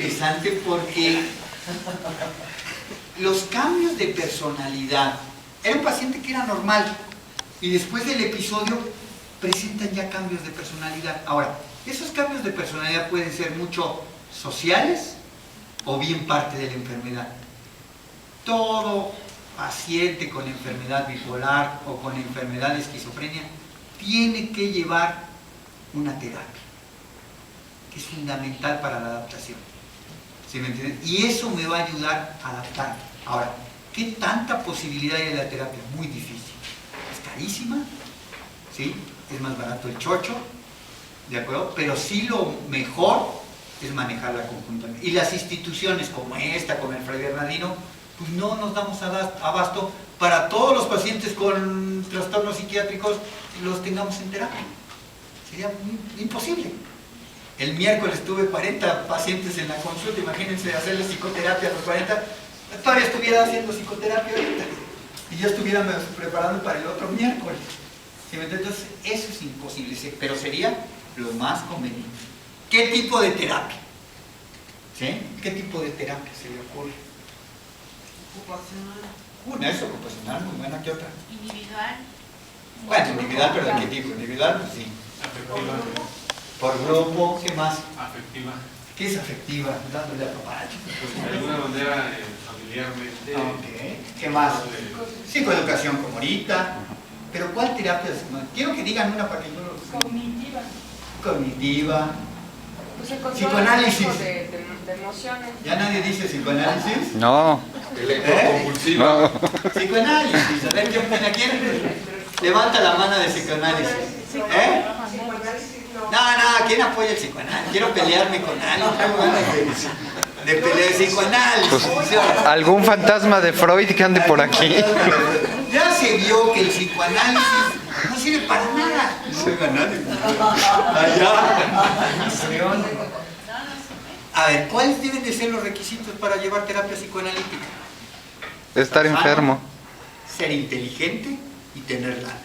interesante porque los cambios de personalidad, era un paciente que era normal y después del episodio presentan ya cambios de personalidad. Ahora, esos cambios de personalidad pueden ser mucho sociales o bien parte de la enfermedad. Todo paciente con enfermedad bipolar o con enfermedad de esquizofrenia tiene que llevar una terapia, que es fundamental para la adaptación. ¿Sí me entienden? Y eso me va a ayudar a adaptarme. Ahora, ¿qué tanta posibilidad hay de la terapia? Muy difícil. Es carísima, ¿sí? Es más barato el chocho, ¿de acuerdo? Pero sí lo mejor es manejarla conjuntamente. Y las instituciones como esta, como el Fray Bernardino, pues no nos damos abasto para todos los pacientes con trastornos psiquiátricos los tengamos en terapia. Sería imposible. El miércoles tuve 40 pacientes en la consulta, imagínense hacerle psicoterapia a los 40, todavía estuviera haciendo psicoterapia ahorita y ya estuviera preparando para el otro miércoles. ¿Sí? Entonces, eso es imposible, pero sería lo más conveniente. ¿Qué tipo de terapia? ¿Sí? ¿Qué tipo de terapia se le ocurre? Ocupacional. Una es ocupacional, muy buena. ¿Qué otra? Individual. Bueno, individual, pero ¿de qué tipo? Individual, pues sí. Afectiva. Por grupo, ¿qué más? Afectiva. ¿Qué es afectiva? Dándole a papá. De alguna manera familiarmente. Ok. ¿Qué más? Psicoeducación como ahorita. Pero ¿cuál terapia? Quiero que digan una para que yo lo... Cognitiva. Cognitiva. Pues el control Psicoanálisis. de emociones. ¿Ya nadie dice psicoanálisis? No. Compulsiva. Psicoanálisis. A ver, ¿qué opina? ¿Quién levanta la mano de psicoanálisis? ¿Eh? No, ¿quién apoya el psicoanálisis? Quiero pelearme con alguien. De pelea de psicoanálisis. ¿Algún fantasma de Freud que ande por aquí? Ya se vio que el psicoanálisis no sirve para nada. Allá. A ver, ¿cuáles deben de ser los requisitos para llevar terapia psicoanalítica? Estar enfermo. Ser inteligente y tener lana.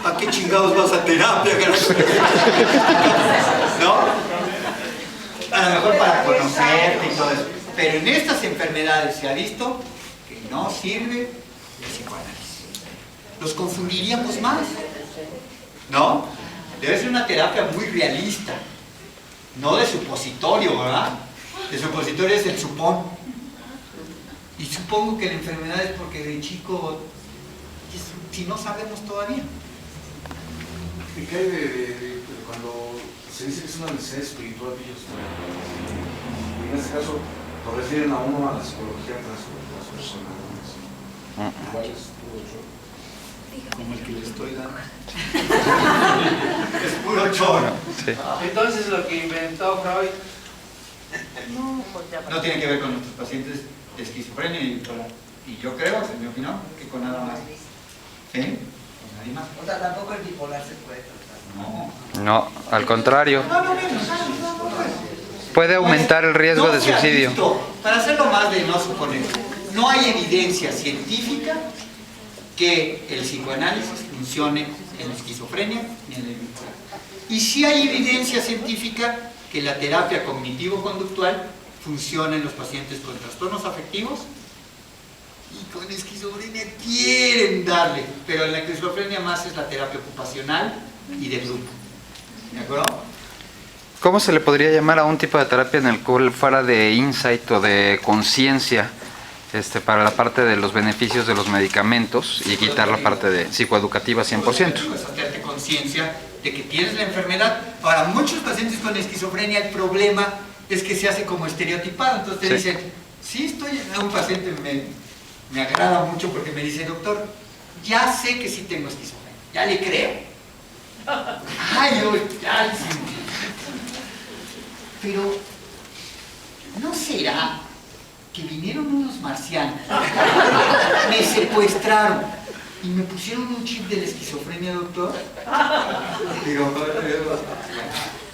¿Para qué chingados vas a terapia? ¿No? A lo mejor para conocerte y todo eso. Pero en estas enfermedades se ha visto que no sirve el psicoanálisis. Los confundiríamos más, ¿no? Debe ser una terapia muy realista, no de supositorio, ¿verdad? De supositorio es el supón. Y supongo que la enfermedad es porque de chico, si no sabemos todavía. ¿Qué hay de cuando se dice que es una necesidad espiritual de ellos? Y en este caso, lo refieren a uno a la psicología transpersonal. Igual es puro chorro. Como el que le estoy dando. Es puro chorro. Sí. Entonces lo que inventó Freud No tiene que ver con nuestros pacientes de esquizofrenia y bipolar. Y yo creo, en mi opinión, que con nada más. ¿Sí? Con nadie más. O sea, tampoco el bipolar se puede tratar. No. No, al contrario. No, no. Puede aumentar el riesgo No de se ha suicidio. visto, para hacerlo más de no suponer, no hay evidencia científica que el psicoanálisis funcione en la esquizofrenia ni en el bipolar. Y sí hay evidencia científica que la terapia cognitivo-conductual funciona en los pacientes con trastornos afectivos y con esquizofrenia quieren darle, pero en la esquizofrenia más es la terapia ocupacional y de grupo. ¿De acuerdo? ¿Cómo se le podría llamar a un tipo de terapia en el cual fuera de insight o de conciencia para la parte de los beneficios de los medicamentos y quitar la parte de psicoeducativa 100%? Pues hacerte conciencia de que tienes la enfermedad. Ahora, muchos pacientes con esquizofrenia, el problema es que se hace como estereotipado. Entonces te dicen, sí estoy... Un paciente me agrada mucho porque me dice, doctor, ya sé que sí tengo esquizofrenia, ya le creo. Ay, ya sí. Pero, ¿no será que vinieron unos marcianos, me secuestraron y me pusieron un chip de la esquizofrenia, doctor? Digo,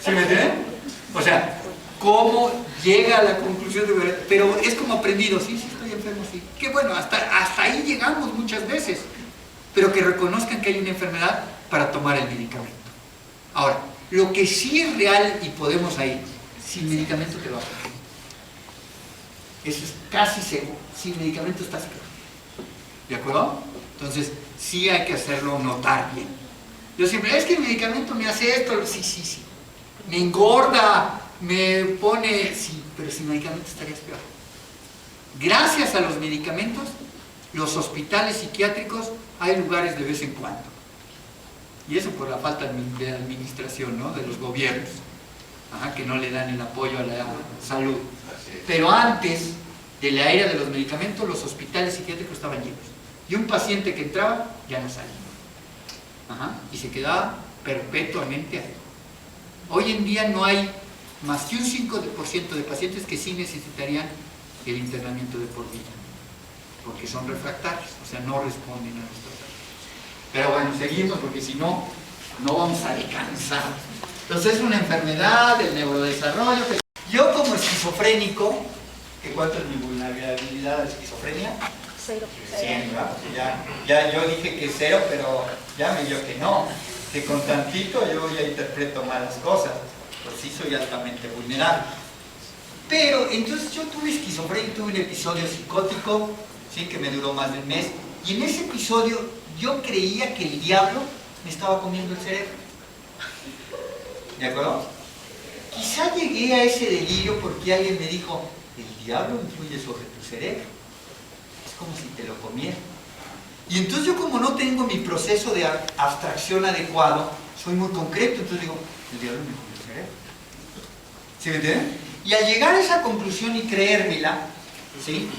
¿sí me entienden? O sea, ¿cómo llega a la conclusión de... Pero es como aprendido, sí, estoy enfermo, sí. Que bueno, hasta ahí llegamos muchas veces. Pero que reconozcan que hay una enfermedad para tomar el medicamento. Ahora, lo que sí es real y podemos ir, sin medicamento te va a pasar. Eso es casi seguro. Sin medicamento estás peor. ¿De acuerdo? Entonces, sí hay que hacerlo notar bien. Yo siempre, es que el medicamento me hace esto. Sí. Me engorda, me pone... Sí, pero sin medicamento estarías peor. Gracias a los medicamentos, los hospitales psiquiátricos hay lugares de vez en cuando. Y eso por la falta de administración, ¿no? De los gobiernos. Que no le dan el apoyo a la salud. Pero antes de la era de los medicamentos, los hospitales psiquiátricos estaban llenos. Y un paciente que entraba, ya no salía. Y se quedaba perpetuamente ahí. Hoy en día no hay más que un 5% de pacientes que sí necesitarían el internamiento de por vida. Porque son refractarios, o sea, no responden a los tratamientos. Pero bueno, seguimos porque si no, no vamos a alcanzar. Entonces es una enfermedad del neurodesarrollo. Yo como esquizofrénico, ¿que cuánto es mi vulnerabilidad a la esquizofrenia? 0. 100, ¿verdad? Ya yo dije que 0, pero ya me dio que no. Que con tantito yo ya interpreto malas cosas. Pues sí soy altamente vulnerable. Pero entonces yo tuve esquizofrenia, tuve un episodio psicótico, ¿sí? Que me duró más de un mes. Y en ese episodio yo creía que el diablo me estaba comiendo el cerebro. ¿De acuerdo? Quizá llegué a ese delirio porque alguien me dijo, el diablo influye sobre tu cerebro. Es como si te lo comiera. Y entonces yo como no tengo mi proceso de abstracción adecuado, soy muy concreto, entonces digo, el diablo me comió el cerebro. ¿Sí me entienden? Y al llegar a esa conclusión y creérmela, ¿sí?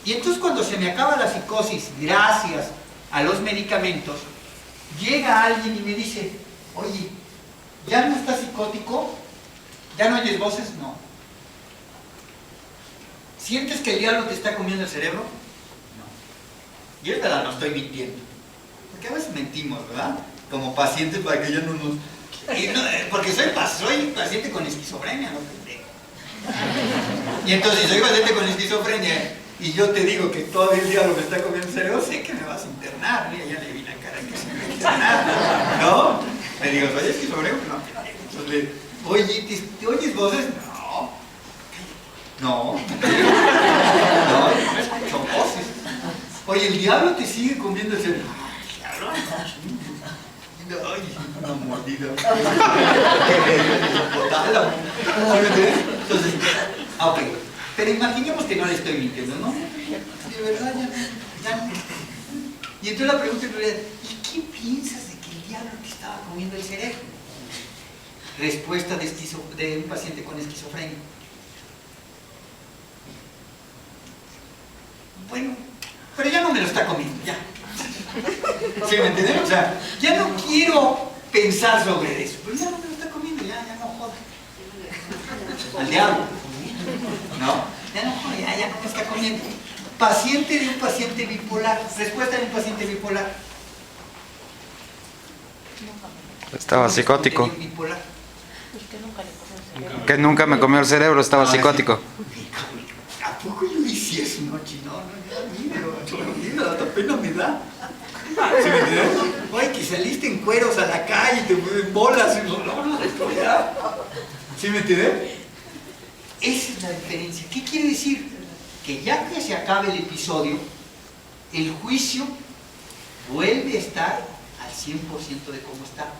Y entonces cuando se me acaba la psicosis, gracias a los medicamentos, llega alguien y me dice, oye, ¿ya no estás psicótico? ¿Ya no oyes voces? No. ¿Sientes que el diablo te está comiendo el cerebro? No. Y es verdad, no estoy mintiendo. Porque a veces mentimos, ¿verdad? Como pacientes para que ya no nos... porque soy paciente con esquizofrenia, no pendejo. Y entonces, si soy paciente con esquizofrenia y yo te digo que todavía el diablo me está comiendo el cerebro, sé que me vas a internar. Mira, ya le vi la cara que se me va a internar. ¿No? Me digo, ¿soy esquizofrénico? No. Entonces, oye, ¿te oyes voces? No. No, escucho voces. Oye, ¿el diablo te sigue comiendo el cerebro? Ay, diablo. Ay, una mordida. Entonces, ok. Pero imaginemos que no le estoy mintiendo, ¿no? De verdad, ya no. Y entonces la pregunta en realidad, ¿y qué piensas de que el diablo te estaba comiendo el cerebro? Respuesta de un paciente con esquizofrenia. Bueno, pero ya no me lo está comiendo, ya. ¿Sí me entienden? O sea, ya no quiero pensar sobre eso, pero ya no me lo está comiendo, ya no joda. Al diablo, ¿no? Ya no joda, ya no me está comiendo. Paciente de un paciente bipolar. Respuesta de un paciente bipolar. Estaba psicótico. Bipolar. Que nunca me comió el cerebro, estaba psicótico. ¿A poco yo hice eso, no, chino? No, hasta pena me da. ¿Sí me entiendes? Oye, que saliste en cueros a la calle y te mueven bolas. Y no, ya. ¿Sí me entiendes? Esa es la diferencia. ¿Qué quiere decir? Que ya que se acabe el episodio, el juicio vuelve a estar al 100% de cómo está.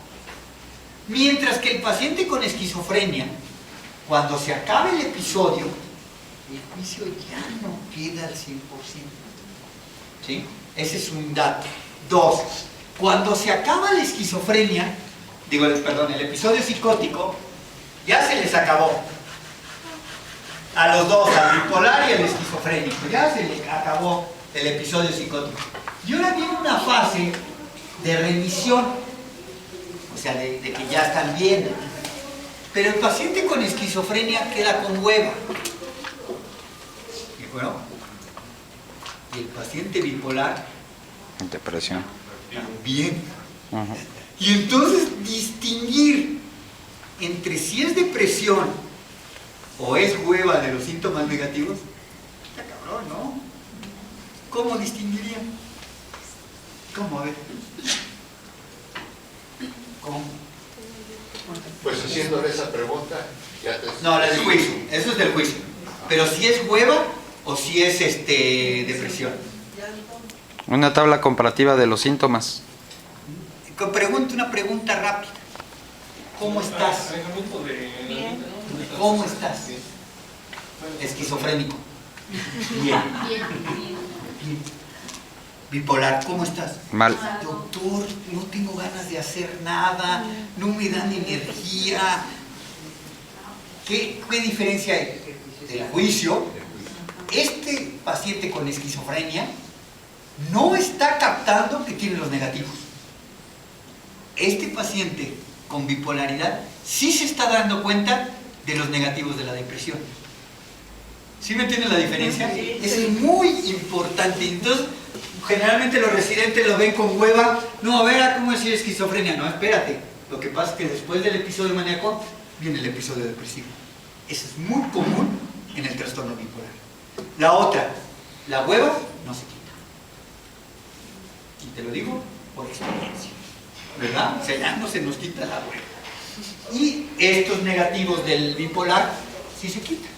Mientras que el paciente con esquizofrenia, cuando se acabe el episodio, el juicio ya no queda al 100%. ¿Sí? Ese es un dato. 2. Cuando se acaba la esquizofrenia, el episodio psicótico, ya se les acabó. A los dos, al bipolar y al esquizofrénico, ya se les acabó el episodio psicótico. Y ahora viene una fase de remisión, o sea, de que ya están bien. Pero el paciente con esquizofrenia queda con hueva. ¿De acuerdo? Y el paciente bipolar, Depresión. también. Y entonces distinguir entre si es depresión o es hueva de los síntomas negativos, está cabrón, ¿no? ¿Cómo distinguirían? ¿Cómo? A ver. ¿Cómo? Pues haciéndole esa pregunta, ya te... No, la del juicio. Eso es del juicio. pero si es hueva o si es depresión. Una tabla comparativa de los síntomas. Una pregunta rápida. ¿Cómo estás? Bien. ¿Cómo estás? Esquizofrénico. Bien. Bipolar, ¿cómo estás? Mal. Doctor, no tengo ganas de hacer nada, no me dan energía. ¿Qué diferencia hay? Del juicio, este paciente con esquizofrenia no está captando que tiene los negativos. Este paciente con bipolaridad sí se está dando cuenta de los negativos de la depresión. ¿Sí me entienden la diferencia? Es muy importante. Entonces, generalmente los residentes lo ven con hueva. No, a ver, ¿cómo decir esquizofrenia? No, espérate. Lo que pasa es que después del episodio maníaco viene el episodio depresivo. Eso es muy común en el trastorno bipolar. La otra, la hueva no se quita. Y te lo digo por experiencia, ¿verdad? O sea, ya no se nos quita la hueva. Y estos negativos del bipolar sí se quitan.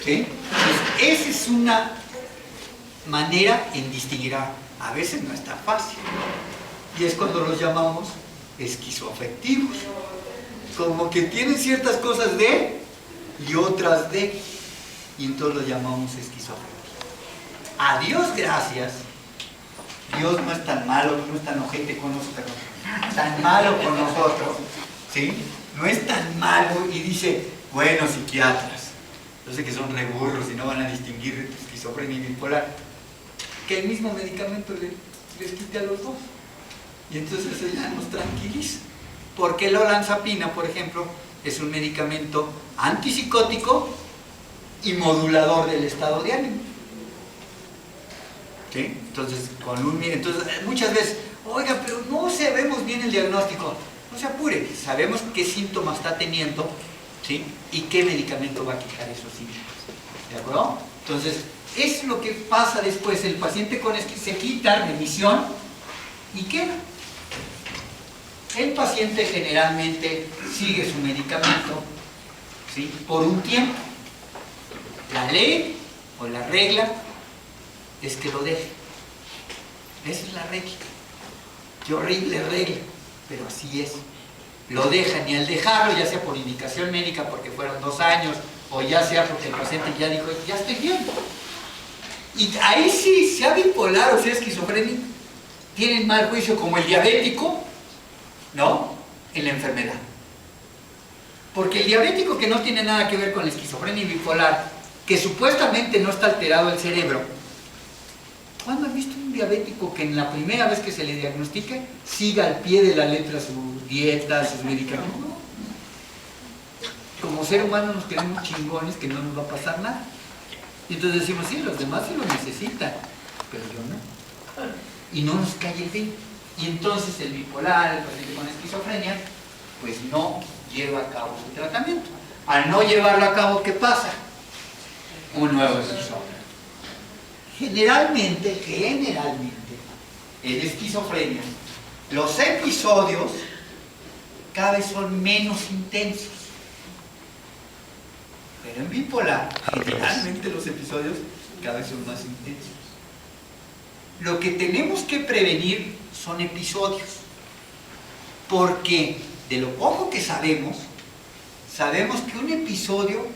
¿Sí? Entonces, esa es una manera en distinguir. A veces no es tan fácil. Y es cuando los llamamos esquizoafectivos. Como que tienen ciertas cosas de y otras de. Y entonces los llamamos esquizoafectivos. A Dios gracias. Dios no es tan malo, no es tan ojete con nosotros. Tan malo con nosotros. ¿Sí? No es tan malo y dice, bueno, psiquiatras. Yo sé que son reburros y no van a distinguir esquizofrenia y bipolar. Que el mismo medicamento les quite a los dos. Y entonces eso ya nos tranquiliza. Porque la olanzapina, por ejemplo, es un medicamento antipsicótico y modulador del estado de ánimo. ¿Sí? Entonces, muchas veces, oiga, pero no sabemos bien el diagnóstico. No se apure, sabemos qué síntomas está teniendo, ¿sí? Y qué medicamento va a quitar esos síntomas. ¿De acuerdo? Entonces, es lo que pasa después. El paciente con se quita remisión y queda. El paciente generalmente sigue su medicamento, ¿sí? Por un tiempo. La ley o la regla es que lo deje. Esa es la regla. Qué horrible regla, pero así es. Lo dejan y al dejarlo, ya sea por indicación médica porque fueron 2 años o ya sea porque el paciente ya dijo, ya estoy bien. Y ahí sí, sea bipolar o sea esquizofrénico, tienen mal juicio como el diabético, ¿no? En la enfermedad. Porque el diabético, que no tiene nada que ver con la esquizofrenia y bipolar, que supuestamente no está alterado el cerebro, ¿cuándo han visto un diabético que en la primera vez que se le diagnostique siga al pie de la letra su dieta, sus medicamentos? Como ser humano nos creemos chingones que no nos va a pasar nada. Y entonces decimos, sí, los demás sí lo necesitan, pero yo no. Y no nos cae el 20. Y entonces el bipolar, el paciente con esquizofrenia, pues no lleva a cabo su tratamiento. Al no llevarlo a cabo, ¿qué pasa? Un nuevo esquizofrénico. Generalmente, en esquizofrenia, los episodios cada vez son menos intensos. Pero en bipolar, generalmente los episodios cada vez son más intensos. Lo que tenemos que prevenir son episodios. Porque de lo poco que sabemos que un episodio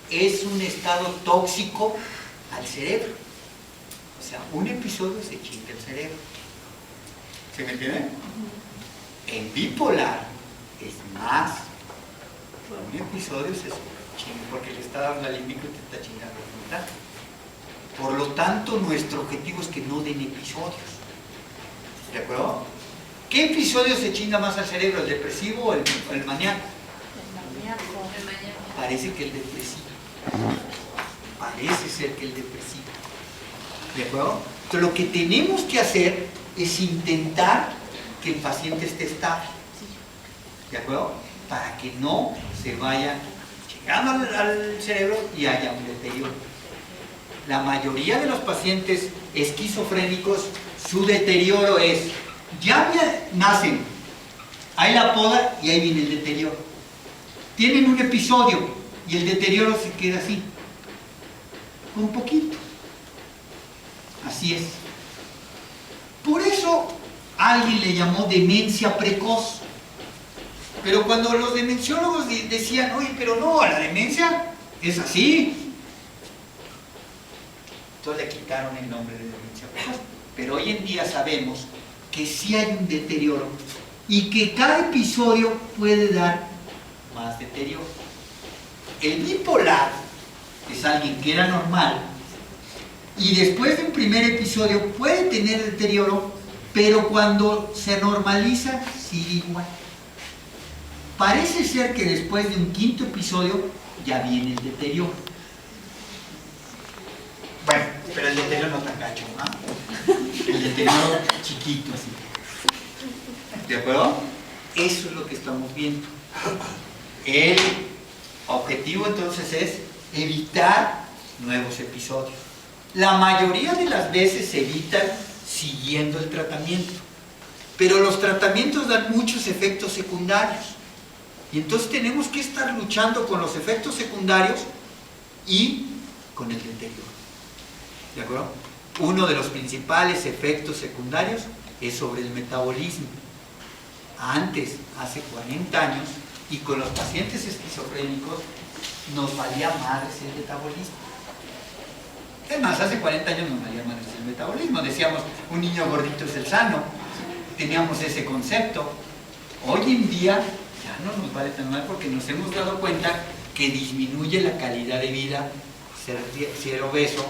es un estado tóxico al cerebro. O sea, un episodio se chinga el cerebro. ¿Se me entiende? En bipolar es más. Un episodio se chinga porque le está dando al límbico y te está chingando el frontal. Por lo tanto, nuestro objetivo es que no den episodios. ¿De acuerdo? ¿Qué episodio se chinga más al cerebro? ¿El depresivo o el maníaco? El maníaco. Parece que el depresivo. Parece ser que el depresivo. ¿De acuerdo? Entonces lo que tenemos que hacer es intentar que el paciente esté estable. ¿De acuerdo? Para que no se vaya llegando al cerebro y haya un deterioro. La mayoría de los pacientes esquizofrénicos, su deterioro es, ya nacen, hay la poda y ahí viene el deterioro. Tienen un episodio, y el deterioro se queda así, un poquito. Así es. Por eso alguien le llamó demencia precoz. Pero cuando los demenciólogos decían, oye, pero no, la demencia es así, entonces le quitaron el nombre de demencia precoz. Pero hoy en día sabemos que sí hay un deterioro y que cada episodio puede dar más deterioro. El bipolar es alguien que era normal y después de un primer episodio puede tener deterioro, pero cuando se normaliza sigue igual. Parece ser que después de un quinto episodio ya viene el deterioro. Bueno, pero el deterioro no tan gacho, ¿no? El deterioro chiquito así. ¿De acuerdo? Eso es lo que estamos viendo. El objetivo entonces es evitar nuevos episodios. La mayoría de las veces se evitan siguiendo el tratamiento, pero los tratamientos dan muchos efectos secundarios y entonces tenemos que estar luchando con los efectos secundarios y con el deterioro. ¿De acuerdo? Uno de los principales efectos secundarios es sobre el metabolismo. Antes, hace 40 años, y con los pacientes esquizofrénicos nos valía madres el metabolismo. Es más, hace 40 años nos valía madres el metabolismo. Decíamos, un niño gordito es el sano. Teníamos ese concepto. Hoy en día ya no nos vale tan mal porque nos hemos dado cuenta que disminuye la calidad de vida ser obeso,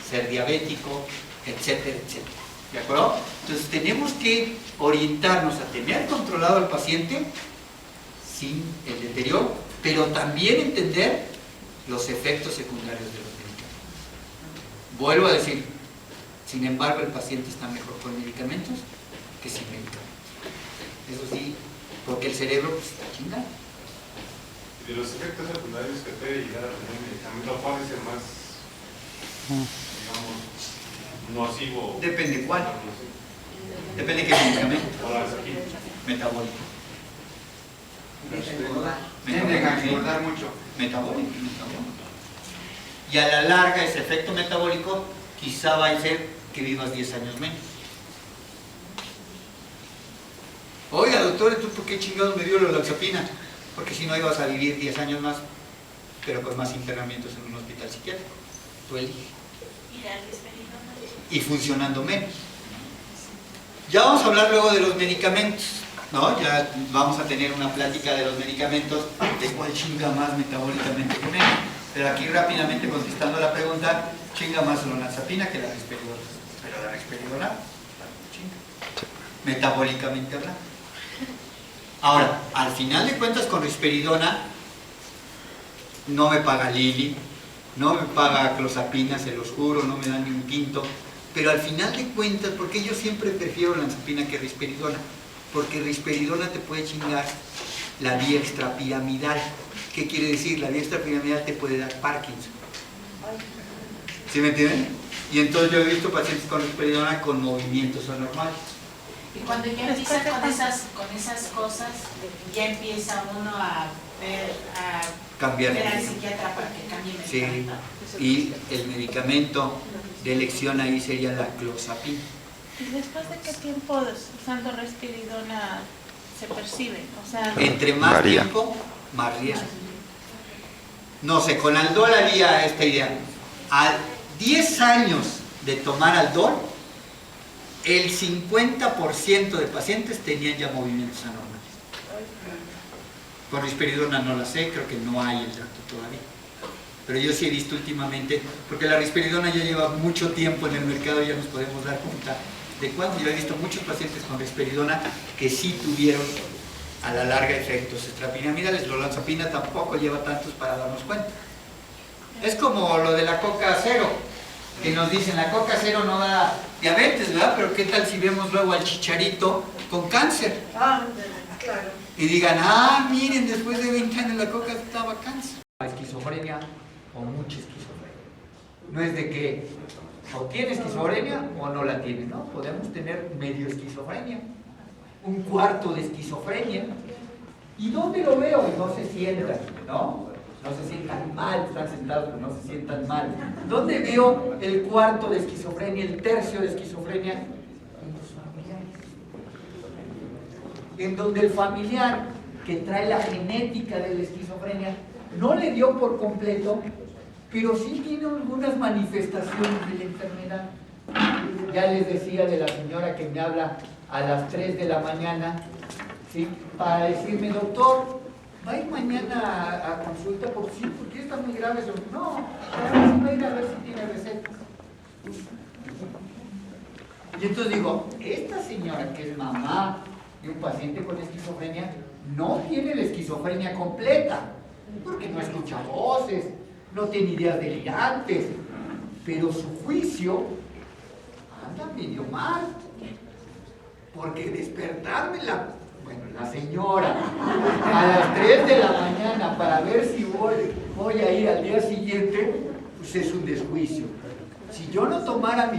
ser diabético, etcétera, etcétera. ¿De acuerdo? Entonces tenemos que orientarnos a tener controlado al paciente sin el deterioro, pero también entender los efectos secundarios de los medicamentos. Vuelvo a decir, sin embargo el paciente está mejor con medicamentos que sin medicamentos. Eso sí, porque el cerebro pues, está chingado. Y de los efectos secundarios que puede llegar a tener el medicamento, ¿cuál es el más, digamos, nocivo? Depende cuál. Depende qué medicamento. Ahora es aquí. Metabólico. Tienden a engordar mucho. Metabólico. Y a la larga ese efecto metabólico quizá va a ser que vivas 10 años menos. Oiga, doctor, ¿tú por qué chingados me dio la olanzapina? Porque si no ibas a vivir 10 años más, pero con más internamientos en un hospital psiquiátrico. Tú eliges. Y funcionando menos. Ya vamos a hablar luego de los medicamentos, ¿no? Ya vamos a tener una plática de los medicamentos, de cuál chinga más metabólicamente con él. Pero aquí rápidamente contestando la pregunta, chinga más la olanzapina que la risperidona. Pero la risperidona, chinga. Metabólicamente hablando. Ahora, al final de cuentas con risperidona, no me paga Lili, no me paga clozapina, se los juro, no me dan ni un quinto. Pero al final de cuentas, ¿por qué yo siempre prefiero olanzapina que risperidona? Porque risperidona te puede chingar la vía extrapiramidal. ¿Qué quiere decir? La vía extrapiramidal te puede dar Parkinson. ¿Sí me entienden? Y entonces yo he visto pacientes con risperidona con movimientos anormales. Y cuando ya empieza con esas cosas, ya empieza uno a ver al psiquiatra para que cambie el medicamento. Sí, y el medicamento de elección ahí sería la clozapina. ¿Y después de qué tiempo usando risperidona se percibe? O sea, Entre más tiempo, más riesgo. No sé, con Aldol había esta idea. A 10 años de tomar Aldol, el 50% de pacientes tenían ya movimientos anormales. Con risperidona no la sé, creo que no hay el dato todavía. Pero yo sí he visto últimamente, porque la risperidona ya lleva mucho tiempo en el mercado, ya nos podemos dar cuenta de cuándo. Yo he visto muchos pacientes con risperidona que sí tuvieron a la larga efectos extrapiramidales. La olanzapina tampoco lleva tantos para darnos cuenta. Es como lo de la coca cero, que nos dicen la coca cero no da diabetes, ¿verdad? Pero ¿qué tal si vemos luego al chicharito con cáncer? Ah, claro. Y digan, miren, después de 20 años la coca daba cáncer. Esquizofrenia o mucha esquizofrenia. No es de que o tiene esquizofrenia o no la tiene, ¿no? Podemos tener medio esquizofrenia, un cuarto de esquizofrenia. ¿Y dónde lo veo? Y no se sienta, ¿no? No se sientan mal, están sentados, pero no se sientan mal. ¿Dónde veo el cuarto de esquizofrenia, el tercio de esquizofrenia? En los familiares. En donde el familiar que trae la genética de la esquizofrenia no le dio por completo, pero sí tiene algunas manifestaciones de la enfermedad. Ya les decía de la señora que me habla a las 3 de la mañana, ¿sí? Para decirme, doctor, ¿va a ir mañana a consulta? Porque sí, porque está muy grave eso. No, va a ir a ver si tiene recetas. Y entonces digo, esta señora que es mamá de un paciente con esquizofrenia, no tiene la esquizofrenia completa, porque no escucha voces, no tiene ideas delirantes, pero su juicio anda medio mal, porque despertarme la señora a las 3 de la mañana para ver si voy a ir al día siguiente, pues es un desjuicio. Si yo no tomara mi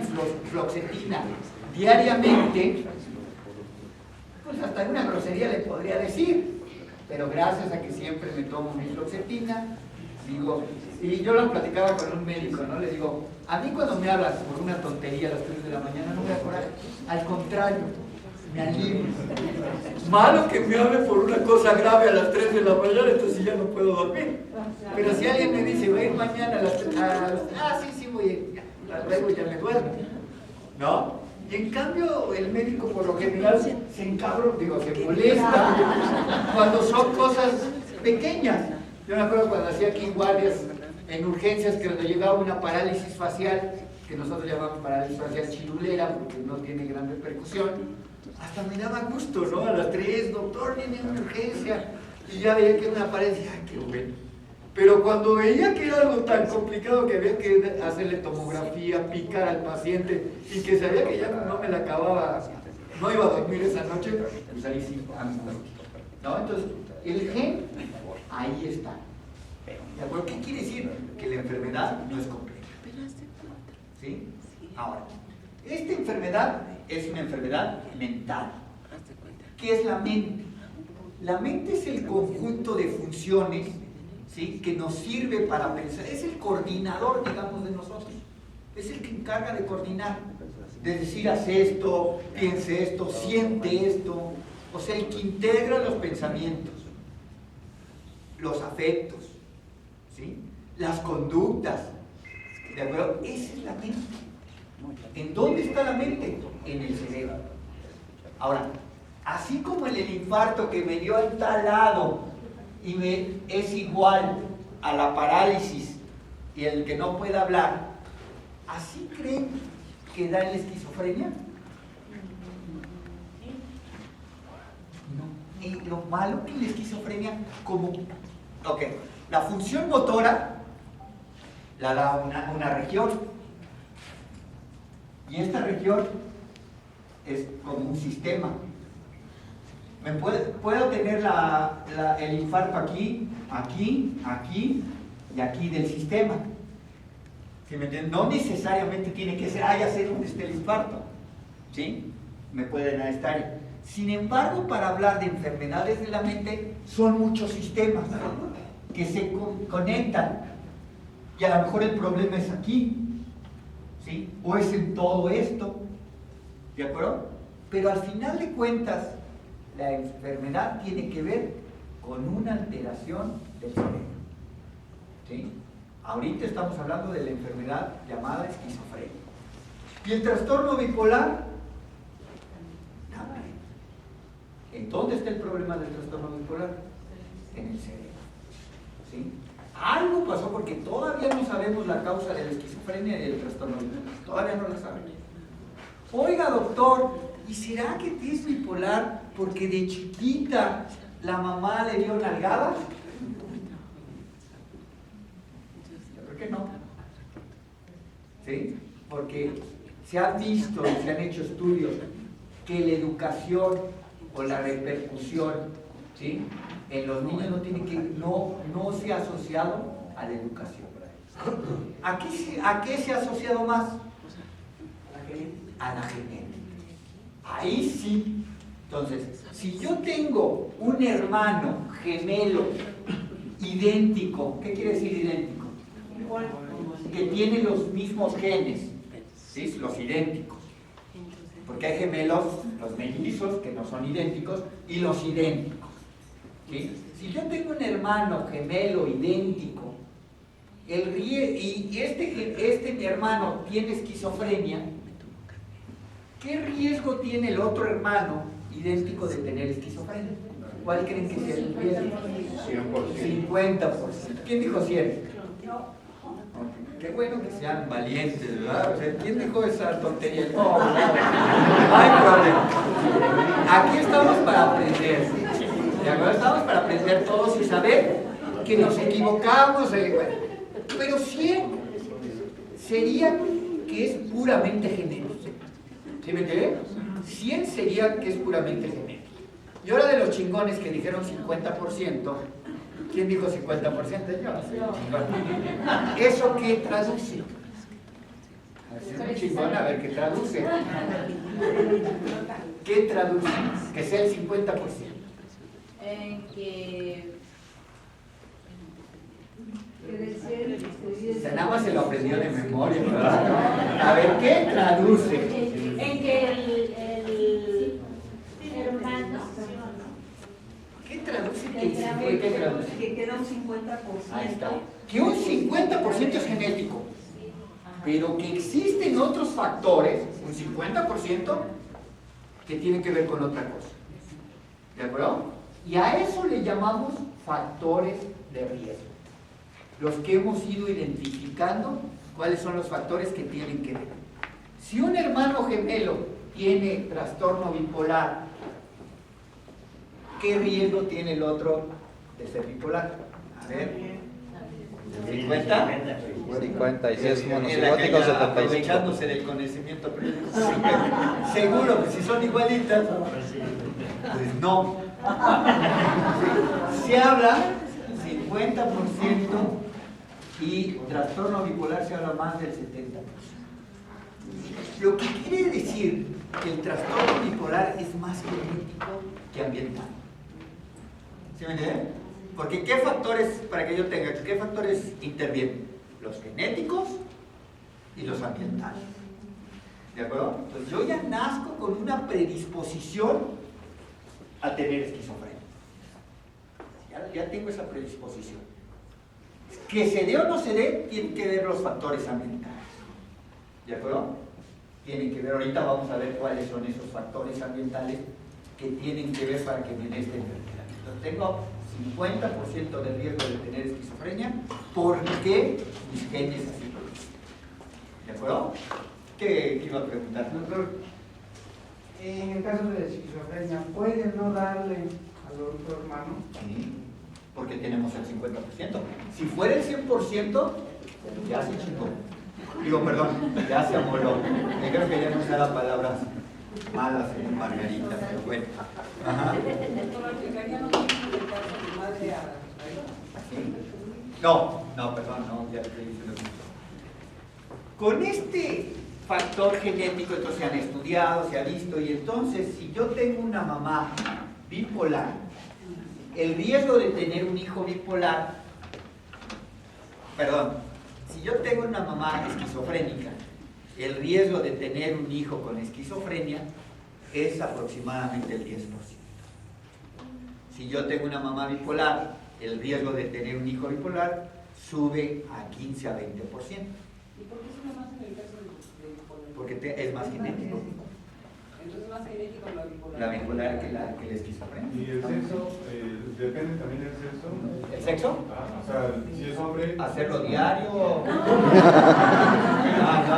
fluoxetina diariamente, pues hasta una grosería le podría decir, pero gracias a que siempre me tomo mi fluoxetina, digo, y yo lo platicaba con un médico, ¿no? Le digo, a mí cuando me hablas por una tontería a las 3 de la mañana no me da coraje, al contrario, me alivia. Malo que me hable por una cosa grave a las 3 de la mañana, entonces ya no puedo dormir. Pero si alguien me dice, voy a ir mañana a las 3, sí, voy a ir, luego ya me duermo, ¿no? Y en cambio el médico por lo general se encabrona, se molesta cuando son cosas pequeñas. Yo me acuerdo cuando hacía aquí guardias en urgencias, que cuando llegaba una parálisis facial, que nosotros llamamos parálisis facial chirulera porque no tiene gran repercusión, hasta me daba gusto, ¿no? A las 3, doctor, viene una urgencia, y ya veía que era una parálisis, ¡ay, qué bueno! Pero cuando veía que era algo tan complicado que había que hacerle tomografía, picar al paciente, y que sabía que ya no me la acababa, no iba a dormir esa noche, pues ahí sí, ¿no? Entonces, el gen, ahí está. ¿De acuerdo? ¿Qué quiere decir? Que la enfermedad no es completa. ¿Sí? Ahora, esta enfermedad es una enfermedad mental. ¿Qué es la mente? La mente es el conjunto de funciones, ¿sí?, que nos sirve para pensar. Es el coordinador, digamos, de nosotros. Es el que encarga de coordinar, de decir, haz esto, piense esto, siente esto. O sea, el que integra los pensamientos, los afectos, ¿sí?, las conductas. ¿De acuerdo? Esa es la mente. ¿En dónde está la mente? En el cerebro. Ahora, así como en el infarto que me dio en tal lado y es igual a la parálisis y el que no puede hablar, ¿así creen que da en la esquizofrenia? No. Y lo malo que en la esquizofrenia, la función motora la da una región, y esta región es como un sistema. Puedo tener el infarto aquí, aquí y aquí del sistema. ¿Sí me entienden? No necesariamente tiene que ser, ya sé dónde está el infarto, ¿sí? Me pueden estar. Sin embargo, para hablar de enfermedades de la mente, son muchos sistemas que se conectan. Y a lo mejor el problema es aquí, ¿sí? O es en todo esto, ¿de acuerdo? Pero al final de cuentas, la enfermedad tiene que ver con una alteración del cerebro, ¿sí? Ahorita estamos hablando de la enfermedad llamada esquizofrenia. ¿Y el trastorno bipolar? Nada. ¿En dónde está el problema del trastorno bipolar? En el cerebro, ¿sí? Algo pasó porque todavía no sabemos la causa de la esquizofrenia y del trastorno bipolar. Todavía no la sabemos. Oiga, doctor, ¿y será que es bipolar porque de chiquita la mamá le dio nalgadas? Yo creo que no. ¿Sí? Porque se ha visto y se han hecho estudios que la educación o la repercusión, ¿sí?, en los niños no se ha asociado a la educación. ¿A qué se ha asociado más? A la genética. Ahí sí. Entonces, si yo tengo un hermano gemelo idéntico. ¿Qué quiere decir idéntico? Que tiene los mismos genes, ¿sí? Los idénticos. Porque hay gemelos, los mellizos, que no son idénticos, y los idénticos, ¿sí? Si yo tengo un hermano gemelo idéntico, y este mi hermano tiene esquizofrenia, ¿qué riesgo tiene el otro hermano idéntico de tener esquizofrenia? ¿Cuál creen que sea el riesgo? 50%. ¿Quién dijo 100? Qué bueno que sean valientes, ¿verdad? O sea, ¿quién dijo esa tontería? No hay problema. Aquí estamos para aprender. ¿De acuerdo? Estamos para aprender todos y saber que nos equivocamos. Bueno, pero 100 sería que es puramente genético. ¿Sí me entiendes? 100 sería que es puramente genético. Y ahora de los chingones que dijeron 50%, ¿quién dijo 50%? Yo. ¿Eso qué traduce? Es un chingón, a ver qué traduce. ¿Qué traduce? Que sea el 50%. En que... O sea, nada más se lo aprendió de memoria, ¿verdad? A ver, ¿qué traduce? En que el hermano... ¿Qué traduce? ¿Qué traduce? Que queda un 50%. Ahí está. Que un 50% es genético, pero que existen otros factores, un 50%, que tienen que ver con otra cosa. ¿De acuerdo? Y a eso le llamamos factores de riesgo. Los que hemos ido identificando, cuáles son los factores que tienen que ver. Si un hermano gemelo tiene trastorno bipolar, ¿qué riesgo tiene el otro de ser bipolar? A ver. 50. 50, y si es En la monocigótico, que 75. aprovechándose del conocimiento previo. Seguro que si son igualitas, pues no. Se habla 50% y trastorno bipolar se habla más del 70%. Lo que quiere decir que el trastorno bipolar es más genético que ambiental. ¿Sí me entienden? Porque ¿qué factores, para que yo tenga, qué factores intervienen? Los genéticos y los ambientales. ¿De acuerdo? Entonces yo ya nazco con una predisposición a tener esquizofrenia. Ya tengo esa predisposición. Que se dé o no se dé, tienen que ver los factores ambientales. ¿De acuerdo? Tienen que ver, ahorita vamos a ver cuáles son esos factores ambientales que tienen que ver para que me dé esta enfermedad. Entonces tengo 50% de riesgo de tener esquizofrenia porque mis genes así lo dicen. ¿De acuerdo? ¿Qué iba a preguntar? Doctor, en el caso de la esquizofrenia, ¿puede no darle al otro hermano? Sí, porque tenemos el 50%. Si fuera el 100%, ya se chingó. Digo, perdón, ya se amoló. Yo creo que ya no usaba palabras malas en Margarita, pero bueno. Ajá. ¿Sí? No, perdón, no, ya estoy diciendo. Con este factor genético, entonces se han estudiado, se ha visto, y entonces si yo tengo una mamá bipolar, el riesgo de tener un hijo bipolar, perdón, si yo tengo una mamá esquizofrénica, el riesgo de tener un hijo con esquizofrenia es aproximadamente el 10%. Si yo tengo una mamá bipolar, el riesgo de tener un hijo bipolar sube a 15 a 20%. ¿Y por qué sube más en el caso de bipolar? Porque es más genético. Entonces más genético la bipolar. La bipolar que la esquizofrenia. ¿Y el sexo? ¿Depende también del sexo? ¿El sexo? O sea, si es hombre... ¿Hacerlo diario? No,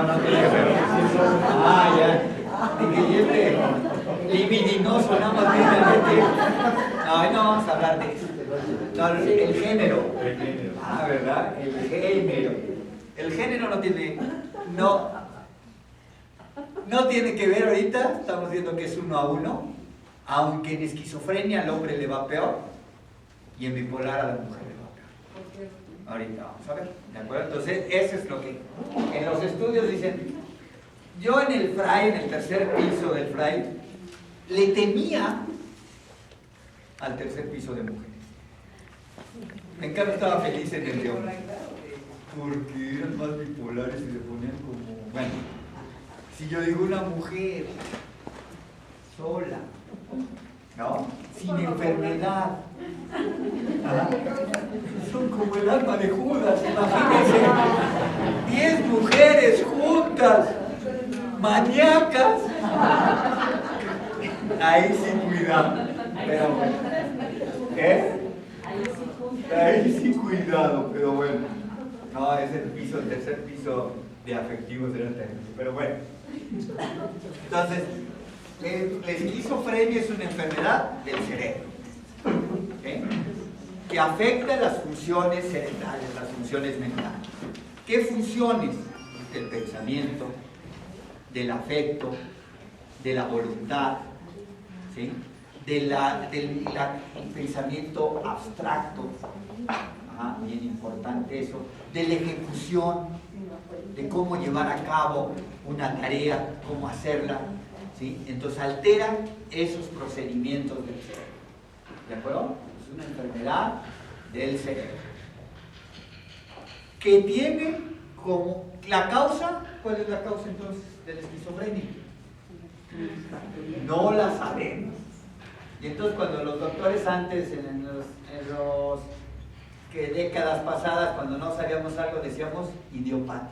no, ya. Dije, libidinoso, nada más bien. No, hoy no vamos a hablar de eso. No, el género. ¿Verdad? El género. El género no tiene que ver ahorita, estamos viendo que es 1-1, aunque en esquizofrenia al hombre le va peor y en bipolar a la mujer le va peor. Ahorita vamos a ver, ¿de acuerdo? Entonces, eso es lo que en los estudios dicen. Yo en el Fray, en el tercer piso del Fray, le temía al tercer piso de mujeres. En cambio estaba feliz en el León. Porque eran más bipolares y le ponían como... Bueno, si yo digo una mujer sola, ¿no? Sin enfermedad. ¿Ah? Son como el alma de Judas, imagínense. 10 mujeres juntas, maníacas. Ahí sí cuidado. Pero bueno. Ahí sí cuidado, pero bueno. No, es el tercer piso de afectivos era terrible, pero bueno. Entonces, la esquizofrenia es una enfermedad del cerebro, que afecta las funciones cerebrales, las funciones mentales. ¿Qué funciones? Del pensamiento, del afecto, de la voluntad, ¿sí? Del pensamiento abstracto, bien importante eso, de la ejecución, de cómo llevar a cabo una tarea, cómo hacerla, ¿sí? Entonces alteran esos procedimientos del cerebro, ¿de acuerdo? Es una enfermedad del cerebro que tiene como la causa. ¿Cuál es la causa entonces de la esquizofrenia? No la sabemos. Y entonces cuando los doctores antes, en los que décadas pasadas, cuando no sabíamos algo, decíamos idiopático,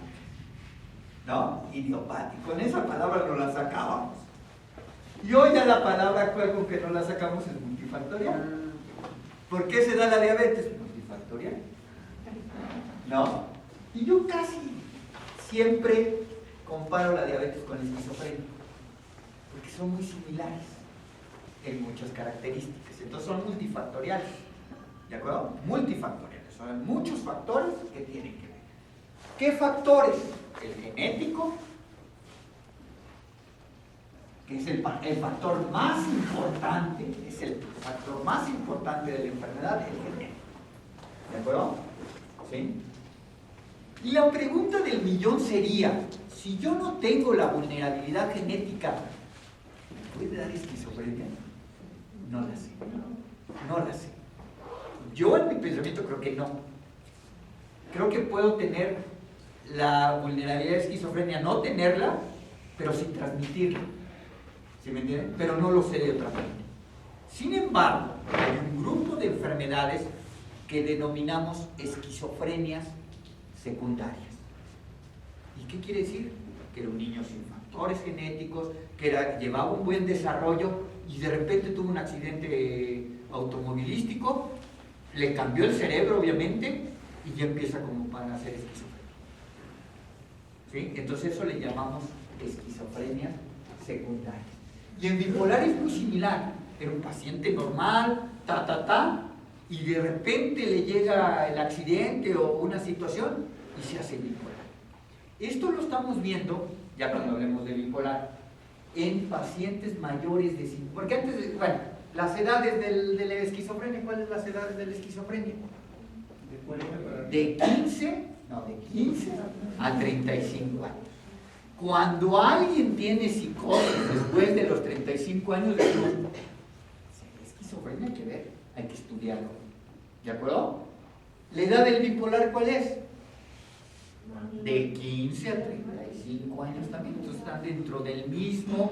¿no? Idiopático. Con esa palabra no la sacábamos. Y hoy ya la palabra actual con que no la sacamos es multifactorial. ¿Por qué se da la diabetes? Multifactorial, ¿no? Y yo casi siempre comparo la diabetes con la esquizofrenia, porque son muy similares en muchas características. Entonces son multifactoriales, ¿de acuerdo? Multifactoriales, son muchos factores que tienen que ver. ¿Qué factores? El genético, que es el factor más importante, es el factor más importante de la enfermedad, el genético. ¿De acuerdo? ¿Sí? Y la pregunta del millón sería, si yo no tengo la vulnerabilidad genética, ¿me puede dar esquizofrenia? No la sé. No la sé. Yo en mi pensamiento creo que no. Creo que puedo tener la vulnerabilidad de esquizofrenia, no tenerla, pero sin transmitirla. ¿Sí me entienden? Pero no lo sé de otra manera. Sin embargo, hay un grupo de enfermedades que denominamos esquizofrenias secundarias. ¿Y qué quiere decir? Que era un niño sin factores genéticos, que llevaba un buen desarrollo y de repente tuvo un accidente automovilístico, le cambió el cerebro obviamente y ya empieza como para hacer esquizofrenia. ¿Sí? Entonces eso le llamamos esquizofrenias secundarias. Y en bipolar es muy similar. Era un paciente normal, y de repente le llega el accidente o una situación y se hace bipolar. Esto lo estamos viendo, ya cuando hablemos de bipolar, en pacientes mayores de 5. Porque antes, bueno, las edades de la esquizofrenia, ¿cuáles son las edades de la esquizofrenia? De 15 a 35 años. Cuando alguien tiene psicosis después de los 35 años de edad, esquizofrenia hay que ver, hay que estudiarlo. ¿De acuerdo? ¿La edad del bipolar cuál es? De 15 a 35 años también. Entonces están dentro del mismo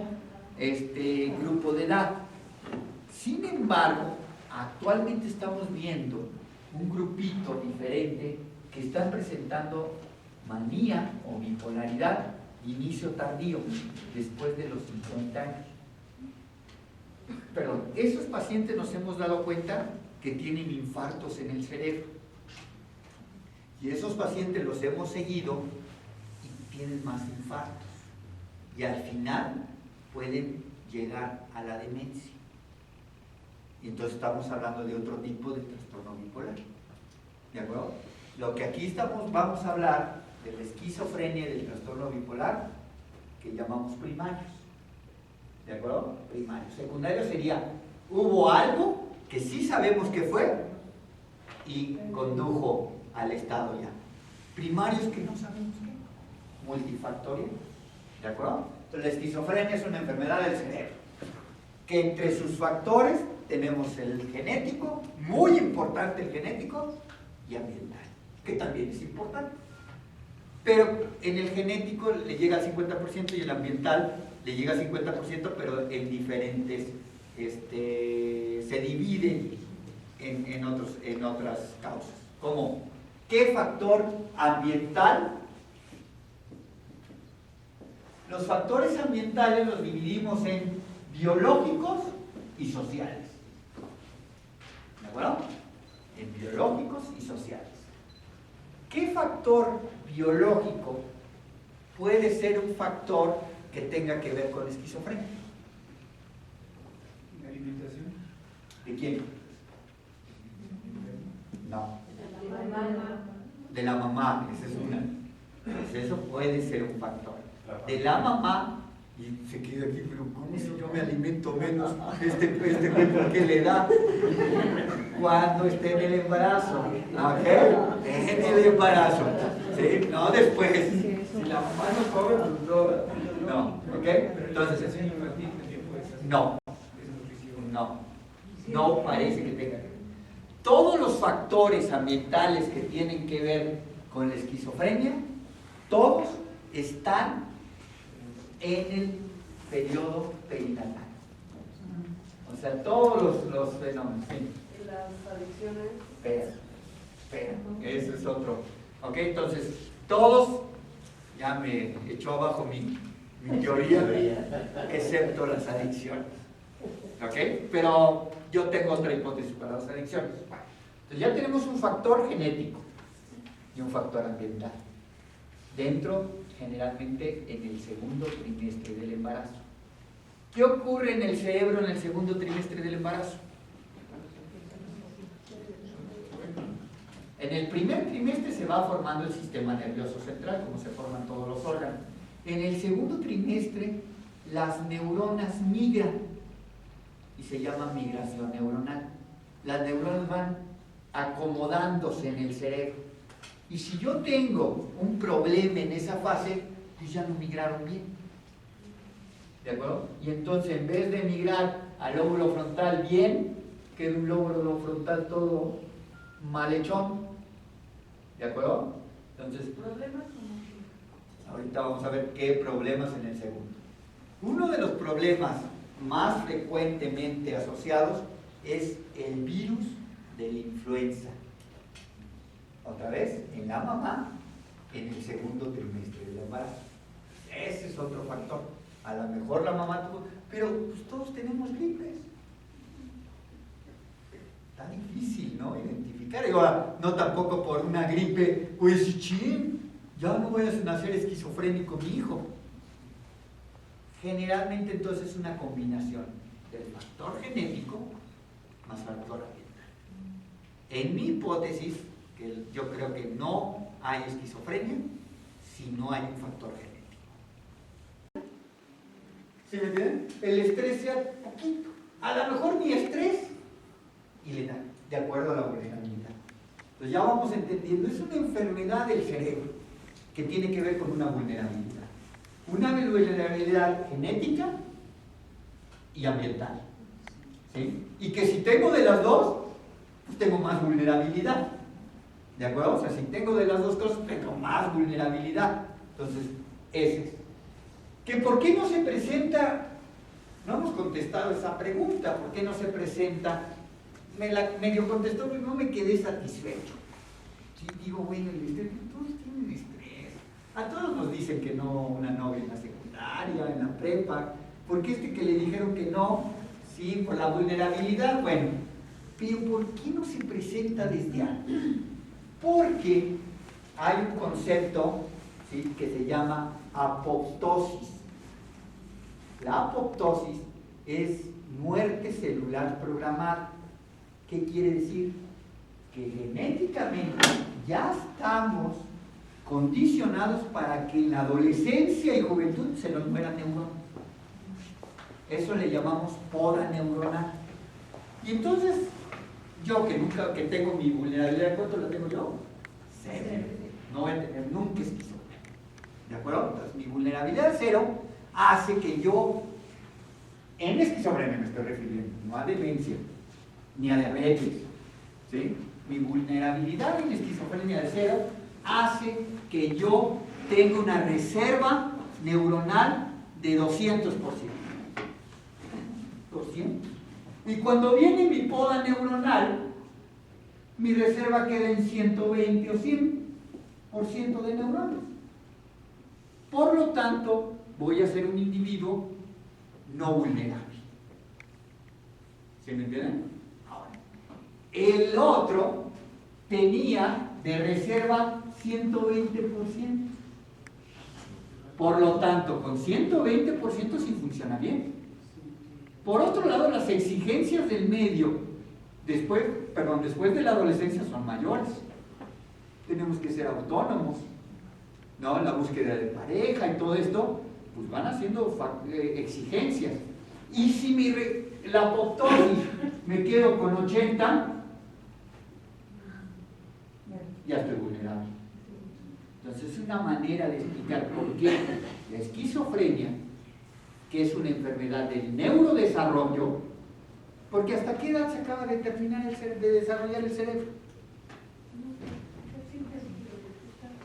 grupo de edad. Sin embargo, actualmente estamos viendo un grupito diferente que están presentando manía o bipolaridad de inicio tardío, después de los 50 años. Perdón, esos pacientes nos hemos dado cuenta que tienen infartos en el cerebro. Y esos pacientes los hemos seguido y tienen más infartos. Y al final pueden llegar a la demencia. Y entonces estamos hablando de otro tipo de trastorno bipolar. ¿De acuerdo? Lo que aquí vamos a hablar de la esquizofrenia y del trastorno bipolar que llamamos primarios. ¿De acuerdo? Primarios. Secundario sería, hubo algo que sí sabemos que fue y condujo al estado ya. Primarios que no sabemos qué. Multifactorial. ¿De acuerdo? Entonces la esquizofrenia es una enfermedad del cerebro que entre sus factores tenemos el genético, muy importante el genético, y ambiental, que también es importante. Pero en el genético le llega al 50% y el ambiental le llega al 50%, pero en diferentes, se divide en otras causas. ¿Cómo? ¿Qué factor ambiental? Los factores ambientales los dividimos en biológicos y sociales. ¿De acuerdo? En biológicos y sociales. ¿Qué factor biológico puede ser un factor que tenga que ver con esquizofrenia? ¿La alimentación? ¿De quién? No. De la mamá, esa es una. Pues eso puede ser un factor. De la mamá, y se queda aquí, pero ¿cómo si yo me alimento menos? ¿Por qué le da? Cuando esté en el embarazo. ¿Ok? En el embarazo. ¿Sí? No después. Si la mamá no come, pues no. No. ¿Ok? Entonces, infantil también puede ser. no. No parece que tenga que ver. Todos los factores ambientales que tienen que ver con la esquizofrenia, todos están en el periodo perinatal. O sea, todos los fenómenos. ¿Sí? Las adicciones. Espera, eso es otro. Ok, entonces, todos, ya me echó abajo mi teoría, excepto las adicciones. ¿Ok? Pero yo tengo otra hipótesis para las adicciones. Bueno, entonces ya tenemos un factor genético y un factor ambiental. Dentro, generalmente, en el segundo trimestre del embarazo. ¿Qué ocurre en el cerebro en el segundo trimestre del embarazo? En el primer trimestre se va formando el sistema nervioso central, como se forman todos los órganos. En el segundo trimestre, las neuronas migran y se llama migración neuronal. Las neuronas van acomodándose en el cerebro. Y si yo tengo un problema en esa fase, pues ya no migraron bien. ¿De acuerdo? Y entonces, en vez de migrar al lóbulo frontal bien, queda un lóbulo frontal todo malhechón. ¿De acuerdo? Entonces, ¿Problemas como ahorita vamos a ver qué problemas en el segundo. Uno de los problemas más frecuentemente asociados es el virus de la influenza. Otra vez, en la mamá, en el segundo trimestre del embarazo. Ese es otro factor. A lo mejor la mamá tuvo, pero pues todos tenemos gripes. Está difícil, ¿no? Identificar. Y ahora, no tampoco por una gripe, pues si chin, ya no voy a nacer esquizofrénico mi hijo. Generalmente entonces es una combinación del factor genético más factor ambiental. En mi hipótesis, que yo creo que no hay esquizofrenia si no hay un factor genético. ¿Sí me entienden? El estrés sea poquito. A lo mejor ni estrés y le da, de acuerdo a la vulnerabilidad. Entonces ya vamos entendiendo, es una enfermedad del cerebro que tiene que ver con una vulnerabilidad. Una vulnerabilidad genética y ambiental. ¿Sí? Y que si tengo de las dos, pues tengo más vulnerabilidad. ¿De acuerdo? O sea, si tengo de las dos cosas, tengo más vulnerabilidad. Entonces, ese es. ¿Que por qué no se presenta? No hemos contestado esa pregunta. ¿Por qué no se presenta? Me la medio contestó, pero no me quedé satisfecho. Sí, digo, bueno, el estrés, todos tienen estrés. A todos nos dicen que no una novia en la secundaria, en la prepa. ¿Por qué que le dijeron que no? Sí, por la vulnerabilidad. Bueno, pero ¿por qué no se presenta desde antes? Porque hay un concepto, ¿sí?, que se llama apoptosis. La apoptosis es muerte celular programada. ¿Qué quiere decir? Que genéticamente ya estamos condicionados para que en la adolescencia y juventud se nos mueran neuronas. Eso le llamamos poda neuronal. Y entonces, yo que tengo mi vulnerabilidad, ¿cuánto la tengo yo? 0. No voy a tener nunca esquizofrenia. ¿De acuerdo? Entonces, mi vulnerabilidad 0 hace que yo En esquizofrenia me estoy refiriendo, no a demencia, ni a diabetes, ¿sí? Mi vulnerabilidad en esquizofrenia de 0 hace que yo tenga una reserva neuronal de 200%. Y cuando viene mi poda neuronal, mi reserva queda en 120 o 100% de neuronas. Por lo tanto, voy a ser un individuo no vulnerable. ¿Sí me entienden? Ahora, el otro tenía de reserva 120%. Por lo tanto, con 120% sí funciona bien. Por otro lado, las exigencias del medio después de la adolescencia son mayores. Tenemos que ser autónomos, ¿no? La búsqueda de pareja y todo esto, pues van haciendo exigencias. Y si la apoptosis me quedo con 80, ya estoy vulnerable. Entonces es una manera de explicar por qué la esquizofrenia, que es una enfermedad del neurodesarrollo, porque hasta qué edad se acaba de terminar de desarrollar el cerebro.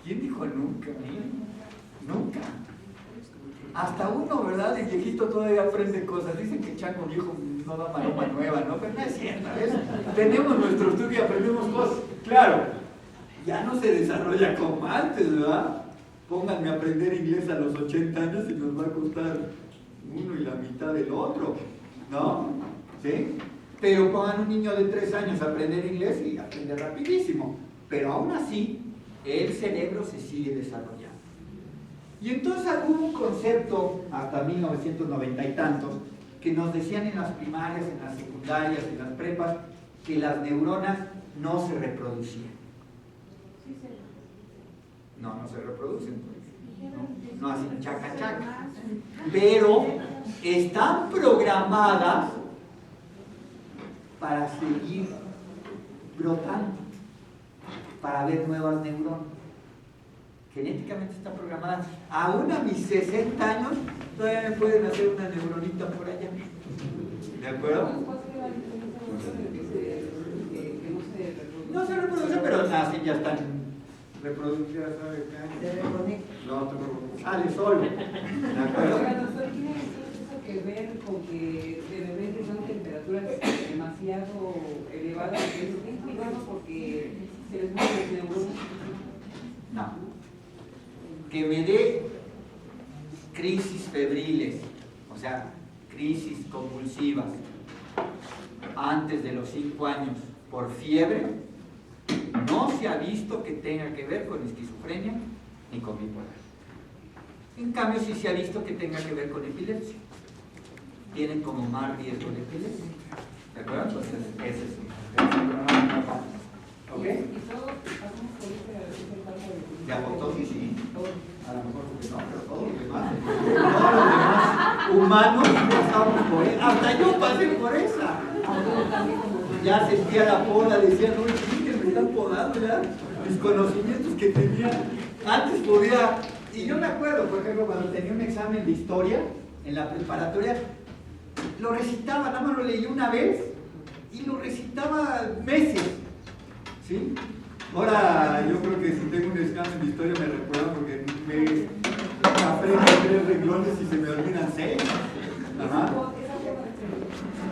¿Quién dijo nunca? Nunca. Hasta uno, ¿verdad? El viejito todavía aprende cosas. Dicen que chango viejo no da maroma nueva, ¿no? Pero no es cierto, ¿ves? Tenemos nuestro estudio y aprendemos cosas. Claro, ya no se desarrolla como antes, ¿verdad? Pónganme a aprender inglés a los 80 años y nos va a costar uno y la mitad del otro, ¿no? ¿Sí? Pero pongan un niño de 3 años a aprender inglés y aprende rapidísimo. Pero aún así, el cerebro se sigue desarrollando. Y entonces hubo un concepto, hasta 1990 y tantos, que nos decían en las primarias, en las secundarias, en las prepas, que las neuronas no se reproducían. No se reproducen. No hacen chaca chaca. Pero están programadas para seguir brotando, para ver nuevas neuronas. Genéticamente está programada. Aún a mis 60 años todavía me pueden hacer una neuronita por allá. ¿De acuerdo? No se reproduce, pero nacen, ya están reproducidas. No, sale solo. ¿De acuerdo? Doctor, ¿tiene eso que ver con que de bebés les dan temperaturas demasiado elevadas? ¿Es cuidado porque se les mueven las neuronas? No. Que me dé crisis febriles, o sea, crisis convulsivas, antes de los 5 años por fiebre, no se ha visto que tenga que ver con esquizofrenia ni con bipolar. En cambio, sí se ha visto que tenga que ver con epilepsia. Tienen como más riesgo de epilepsia. ¿De acuerdo? Entonces, ese es un parte. ¿Ok? ¿Y todos pasamos por ese paso de... ¿De apoptosis? Sí. A lo mejor porque no, pero todos los demás humanos pasamos por esa. Hasta yo pasé por esa. Ya sentía la poda, decía, no, sí, me están podando ya. Mis conocimientos que tenía, antes podía. Y yo me acuerdo, por ejemplo, cuando tenía un examen de historia en la preparatoria, lo recitaba, nada más lo leí una vez y lo recitaba meses. ¿Sí? Ahora yo creo que si tengo un examen de historia me recuerdo porque me aprendo 3 renglones y se me olvidan 6. Ajá.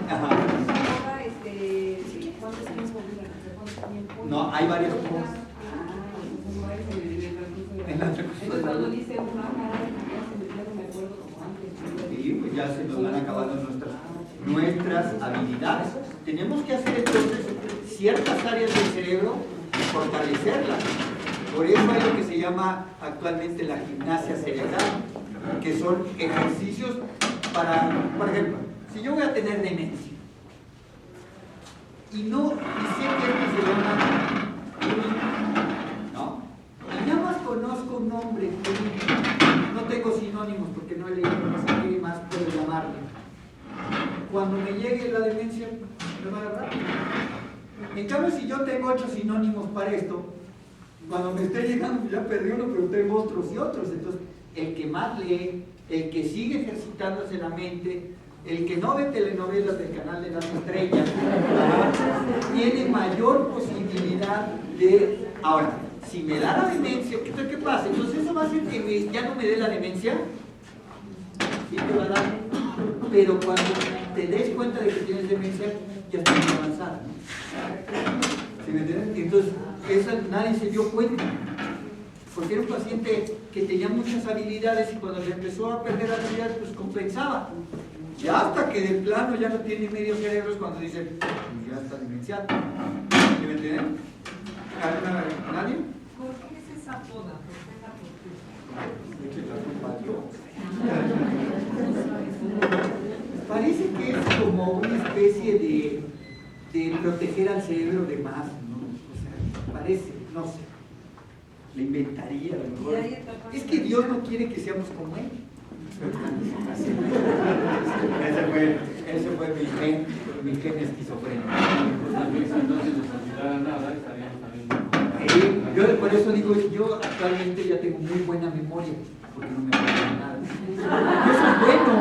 Ajá. ¿Cuántos años dura? No, hay varias cosas. En la Entonces cuando dice una cara, ya me acuerdo como antes. Sí, pues ya se nos van acabando nuestras habilidades. Tenemos que hacer entonces ciertas áreas del cerebro y fortalecerlas. Por eso hay lo que se llama actualmente la gimnasia cerebral, que son ejercicios para, por ejemplo, si yo voy a tener demencia y sé que esto se llama ¿no? Y nada más conozco un nombre, no tengo sinónimos porque no he leído, no sé qué más puedo llamarle. Cuando me llegue la demencia, me va a agarrar. En cambio, si yo tengo 8 sinónimos para esto, cuando me esté llegando, ya perdí uno, pero tengo otros y otros. Entonces, el que más lee, el que sigue ejercitándose la mente, el que no ve telenovelas del canal de las estrellas, tiene mayor posibilidad de... Ahora, si me da la demencia, ¿qué pasa? Entonces eso va a hacer que ya no me dé la demencia. Sí te va a dar. Pero cuando te des cuenta de que tienes demencia, ya está muy avanzada. ¿Sí me entiendes? Entonces, nadie se dio cuenta. Porque era un paciente que tenía muchas habilidades y cuando le empezó a perder habilidades, pues compensaba. Ya hasta que de plano ya no tiene medio cerebro es cuando dice, ya está demenciado. ¿Sí me entienden? ¿Nadie? ¿Por qué es esa poda? ¿Por qué la Parece que es como una especie de proteger al cerebro de más, ¿no? O sea, parece, no sé. Le inventaría, a lo mejor. Es que Dios no quiere que seamos como Él. Ese fue mi gen esquizofrénico. Yo por eso digo, yo actualmente ya tengo muy buena memoria, porque no me acuerdo de nada. Eso es bueno,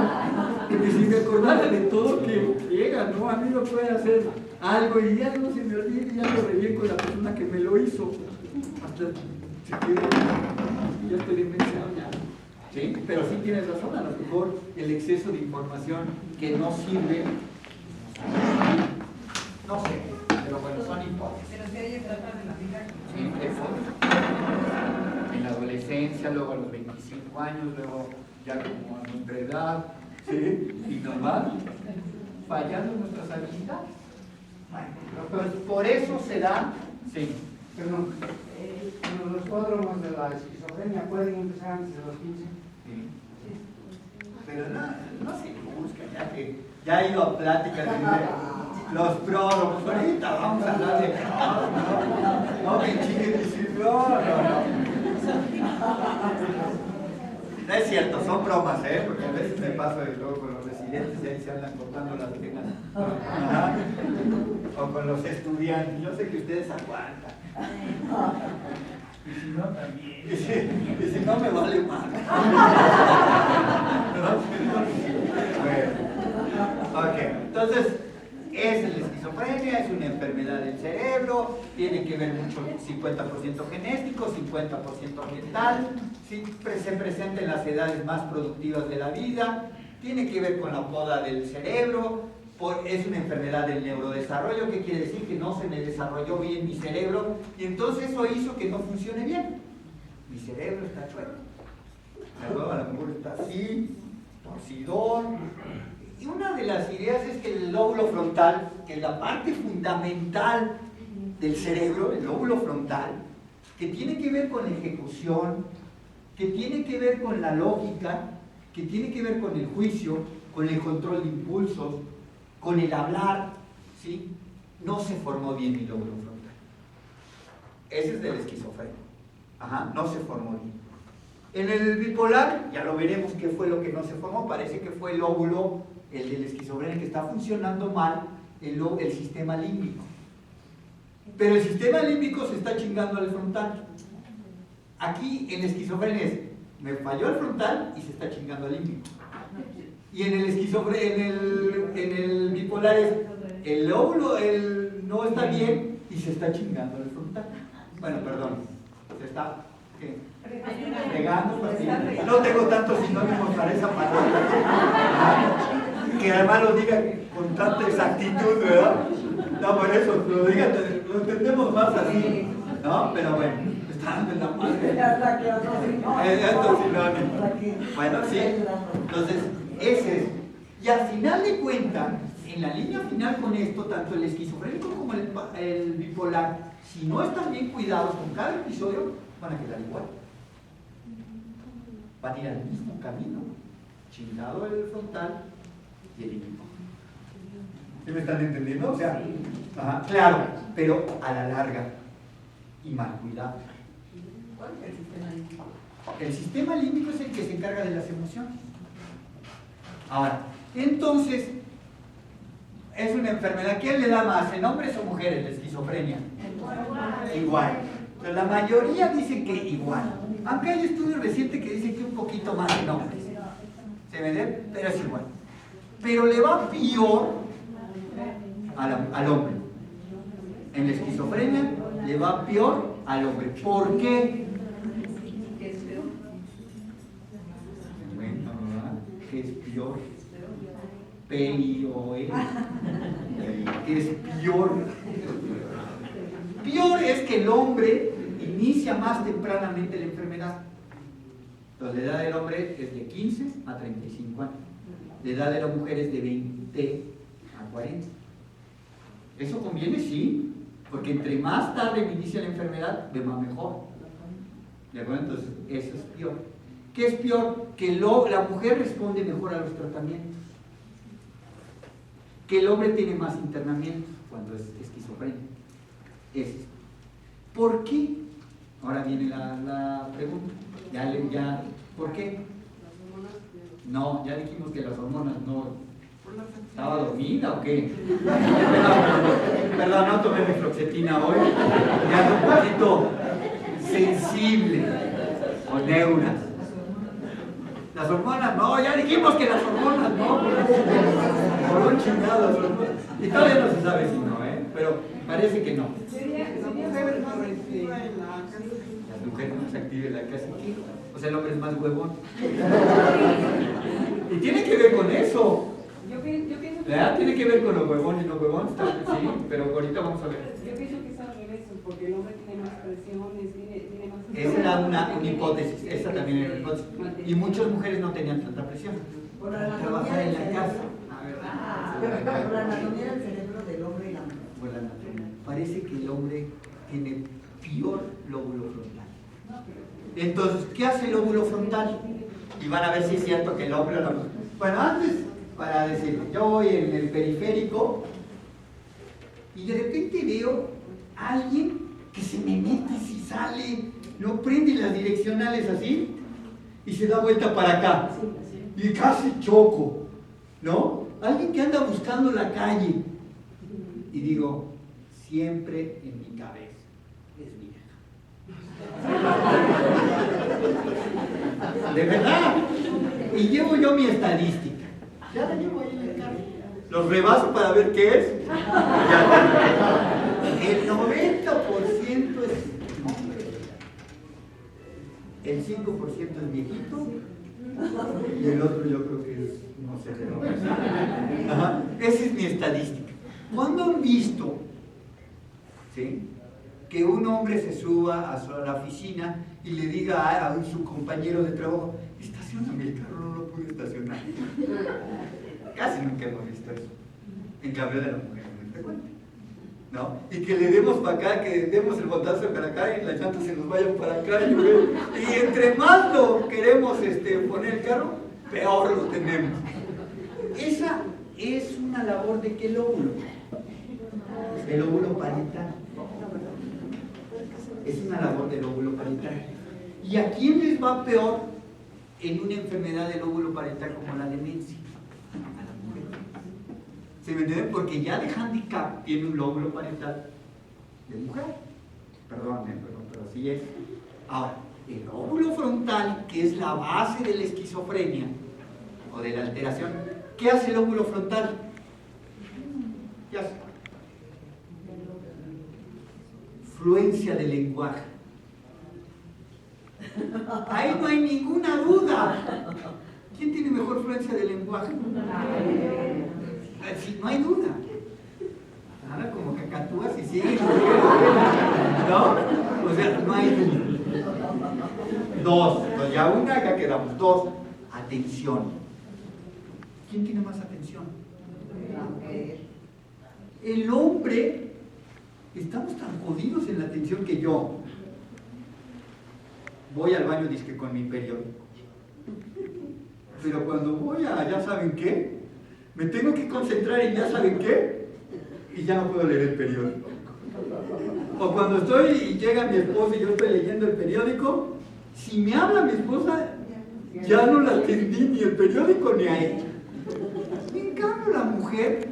porque si me acordara de todo que llega, ¿no? A mí no puede hacer algo y ya no se me olvide y ya lo reí con la persona que me lo hizo. Hasta se quedó, ya estoy demenciado ya. ¿Sí? Pero sí tienes razón, a lo mejor el exceso de información que no sirve, no sé, pero bueno, son hipótesis. Pero si hay etapas de la vida. Siempre fue. En la adolescencia, luego a los 25 años, luego ya como a nuestra edad, ¿sí? Y normal, fallando nuestras habilidades. Bueno, pues por eso se da, sí. Perdón, los pródromos de la esquizofrenia pueden empezar antes de los 15. Sí. Pero no se busca, ya he ido a pláticas de los pródromos. Ahorita vamos a hablar de no me chiquen diciendo, no. No es cierto, son bromas, porque a veces me paso de luego con los residentes y ahí se andan cortando las venas. O con los estudiantes, yo sé que ustedes aguantan. Y si no, también. Y si no, me vale más. Bueno, ok, entonces, es la esquizofrenia, es una enfermedad del cerebro, tiene que ver mucho 50% genético, 50% ambiental, se presenta en las edades más productivas de la vida, tiene que ver con la poda del cerebro, es una enfermedad del neurodesarrollo, que quiere decir que no se me desarrolló bien mi cerebro y entonces eso hizo que no funcione bien. Mi cerebro está chueco. A lo mejor está así, torcidón. Y una de las ideas es que el lóbulo frontal, que es la parte fundamental del cerebro, el lóbulo frontal, que tiene que ver con la ejecución, que tiene que ver con la lógica, que tiene que ver con el juicio, con el control de impulsos, con el hablar, ¿sí? No se formó bien mi lóbulo frontal. Ese es del esquizofrénico. No se formó bien. En el bipolar, ya lo veremos qué fue lo que no se formó, parece que fue el lóbulo, el del esquizofrénico, que está funcionando mal, el sistema límbico. Pero el sistema límbico se está chingando al frontal. Aquí en esquizofrenia es, me falló el frontal y se está chingando al límbico. Y en el en el bipolar es, el lóbulo no está bien y se está chingando al frontal. Bueno, perdón, se está... ¿qué? Fregando, no tengo tantos sinónimos para esa palabra, que además lo diga con tanta exactitud, ¿verdad? No, por eso, lo entendemos más así, ¿no? Pero bueno, está dando en la madre. Estos sinónimos. Bueno, sí, entonces, ese es. Y al final de cuentas, en la línea final con esto, tanto el esquizofrénico como el bipolar, si no están bien cuidados con cada episodio, van a quedar igual. Van a ir al mismo camino, chingado el frontal y el límbico. ¿Sí me están entendiendo? O sea, claro, pero a la larga y mal cuidado. ¿Cuál es el sistema límbico? El sistema límbico es el que se encarga de las emociones. Ahora, entonces, es una enfermedad. ¿Quién le da más, en hombres o mujeres, la esquizofrenia? Igual. Pero la mayoría dicen que igual. Aunque hay estudios recientes que dicen que un poquito más en hombres. ¿Se ve? Pero es igual. pero le va peor al hombre. En la esquizofrenia le va peor al hombre. ¿Por qué? Bueno, ¿verdad? ¿Qué es peor? P-I-O-R. ¿Qué es peor? Peor es que el hombre inicia más tempranamente la enfermedad. Entonces, la edad del hombre es de 15 a 35 años. La edad de la mujer es de 20 a 40. ¿Eso conviene? Sí, porque entre más tarde inicia la enfermedad, de más mejor. ¿De acuerdo? Entonces, eso es peor. ¿Qué es peor? Que la mujer responde mejor a los tratamientos. Que el hombre tiene más internamientos cuando es esquizofrénico. ¿Por qué? Ahora viene la pregunta. ¿Por qué? No, ya dijimos que las hormonas no. ¿Estaba dormida o qué? Perdón, no tomé mi fluoxetina hoy. Ya ando un poquito sensible. O neuras. Las hormonas, no, ya dijimos que las hormonas, no. Por un chingado las hormonas. Y todavía no se sabe si no, pero parece que no. Las mujeres más activas en la casa. O sea, el hombre es más huevón. Y tiene que ver con eso. Yo pienso ¿verdad? Tiene que ver con los huevones y los huevones, sí, pero ahorita vamos a ver. Yo pienso que es al revés, porque el hombre tiene más presiones, tiene más... Esa era una hipótesis, esa también era una hipótesis. Y muchas mujeres no tenían tanta presión. Por la Trabajar en la casa. Por la anatomía del cerebro del hombre y la mujer. Por la anatomía. Parece que el hombre tiene peor lóbulo frontal. Entonces, ¿qué hace el lóbulo frontal? Y van a ver si es cierto que el hombre o la mujer. Bueno, antes, para decir, yo voy en el periférico y de repente veo a alguien que se me mete, si sale, no prende las direccionales así y se da vuelta para acá y casi choco, ¿no? Alguien que anda buscando la calle y digo, siempre en mi cabeza es vieja. De verdad. Y llevo yo mi estadística. Ya la llevo ahí en el carro. Los rebaso para ver qué es. El 90% es hombre. El 5% es viejito. Y el otro yo creo que es, no sé qué nombre. Ajá. Esa es mi estadística. ¿Cuándo han visto, ¿sí?, que un hombre se suba a la oficina y le diga a su compañero de trabajo, estacioname el carro, no lo pude estacionar? Casi nunca hemos visto eso. En cambio de la mujer muy frecuente, ¿no? Y que le demos para acá, que demos el botazo para acá y las llantas se nos vayan para acá. Y entre más lo queremos poner el carro, peor lo tenemos. Esa es una labor de qué lóbulo. El lóbulo parietal. Es una labor del lóbulo parietal. ¿Y a quién les va peor en una enfermedad del lóbulo parietal como la demencia? A la mujer. ¿Se me entiende? Porque ya de handicap tiene un lóbulo parietal de mujer. Perdón, pero así es. Ahora, el lóbulo frontal, que es la base de la esquizofrenia o de la alteración, ¿qué hace el lóbulo frontal? ¿Qué hace? Fluencia del lenguaje. Ahí no hay ninguna duda. ¿Quién tiene mejor fluencia del lenguaje? Sí, no hay duda. Ahora como cacatúas y siguen. ¿No? O sea, no hay duda. Dos. Pues ya una, ya quedamos. Dos. Atención. ¿Quién tiene más atención? El hombre. Estamos tan jodidos en la atención que yo voy al baño disque con mi periódico. Pero cuando voy a ya saben qué, me tengo que concentrar en ya saben qué y ya no puedo leer el periódico. O cuando estoy y llega mi esposa y yo estoy leyendo el periódico, si me habla mi esposa, ya no la atendí ni el periódico ni a ella. En cambio la mujer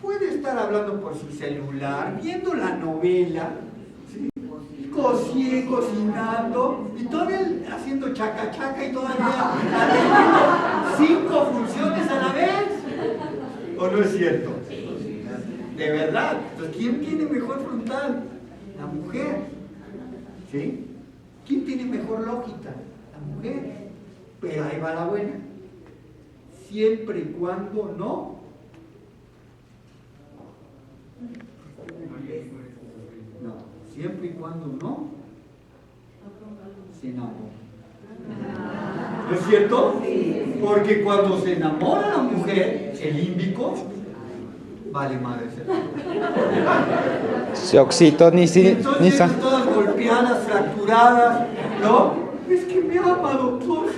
puede estar hablando por su celular, viendo la novela, ¿sí?, cocinando, y todavía haciendo chaca chaca y todavía haciendo 5 funciones a la vez. ¿O no es cierto? De verdad. Entonces, ¿quién tiene mejor frontal? La mujer. ¿Sí? ¿Quién tiene mejor lógica? La mujer. Pero ahí va la buena. Siempre y cuando no. No. Siempre y cuando no se enamora. ¿No es cierto? Porque cuando se enamora la mujer, el límbico vale madre. Se oxitoniza. Entonces todas golpeadas, fracturadas, ¿no? Es que me ama, doctor.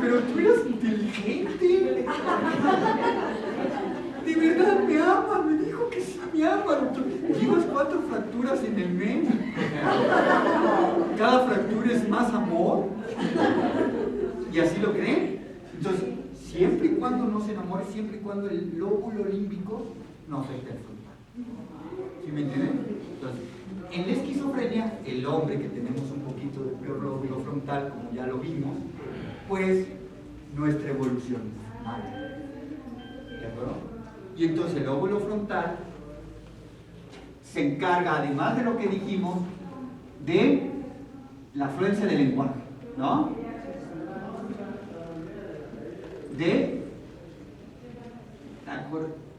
Pero tú eres inteligente. De verdad me ama, me dijo que sí me ama, doctor. Llevas 4 fracturas en el mes. Cada fractura es más amor. Y así lo creen. Entonces, siempre y cuando no se enamore, siempre y cuando el lóbulo límbico no afecte el frontal. ¿Sí me entienden? Entonces, en la esquizofrenia, el hombre que tenemos un poquito de peor lóbulo frontal, como ya lo vimos, pues nuestra evolución es mala. ¿De acuerdo? Y entonces el lóbulo frontal se encarga, además de lo que dijimos, de la fluencia del lenguaje, ¿no? De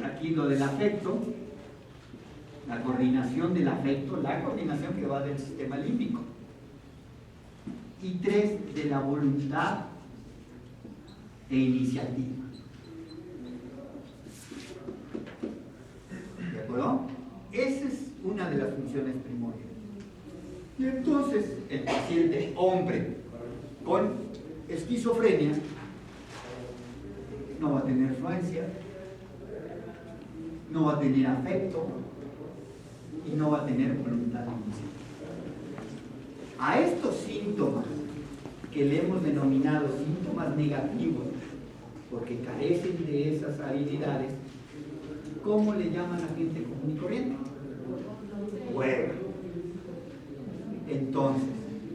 aquí lo del afecto, la coordinación del afecto, la coordinación que va del sistema límbico. Y 3, de la voluntad e iniciativa. ¿De acuerdo? Esa es una de las funciones primordiales. Y entonces el paciente hombre con esquizofrenia no va a tener fluencia, no va a tener afecto y no va a tener voluntad iniciativa. A estos síntomas que le hemos denominado síntomas negativos porque carecen de esas habilidades, ¿cómo le llaman a gente común y corriente? Hueva. Entonces,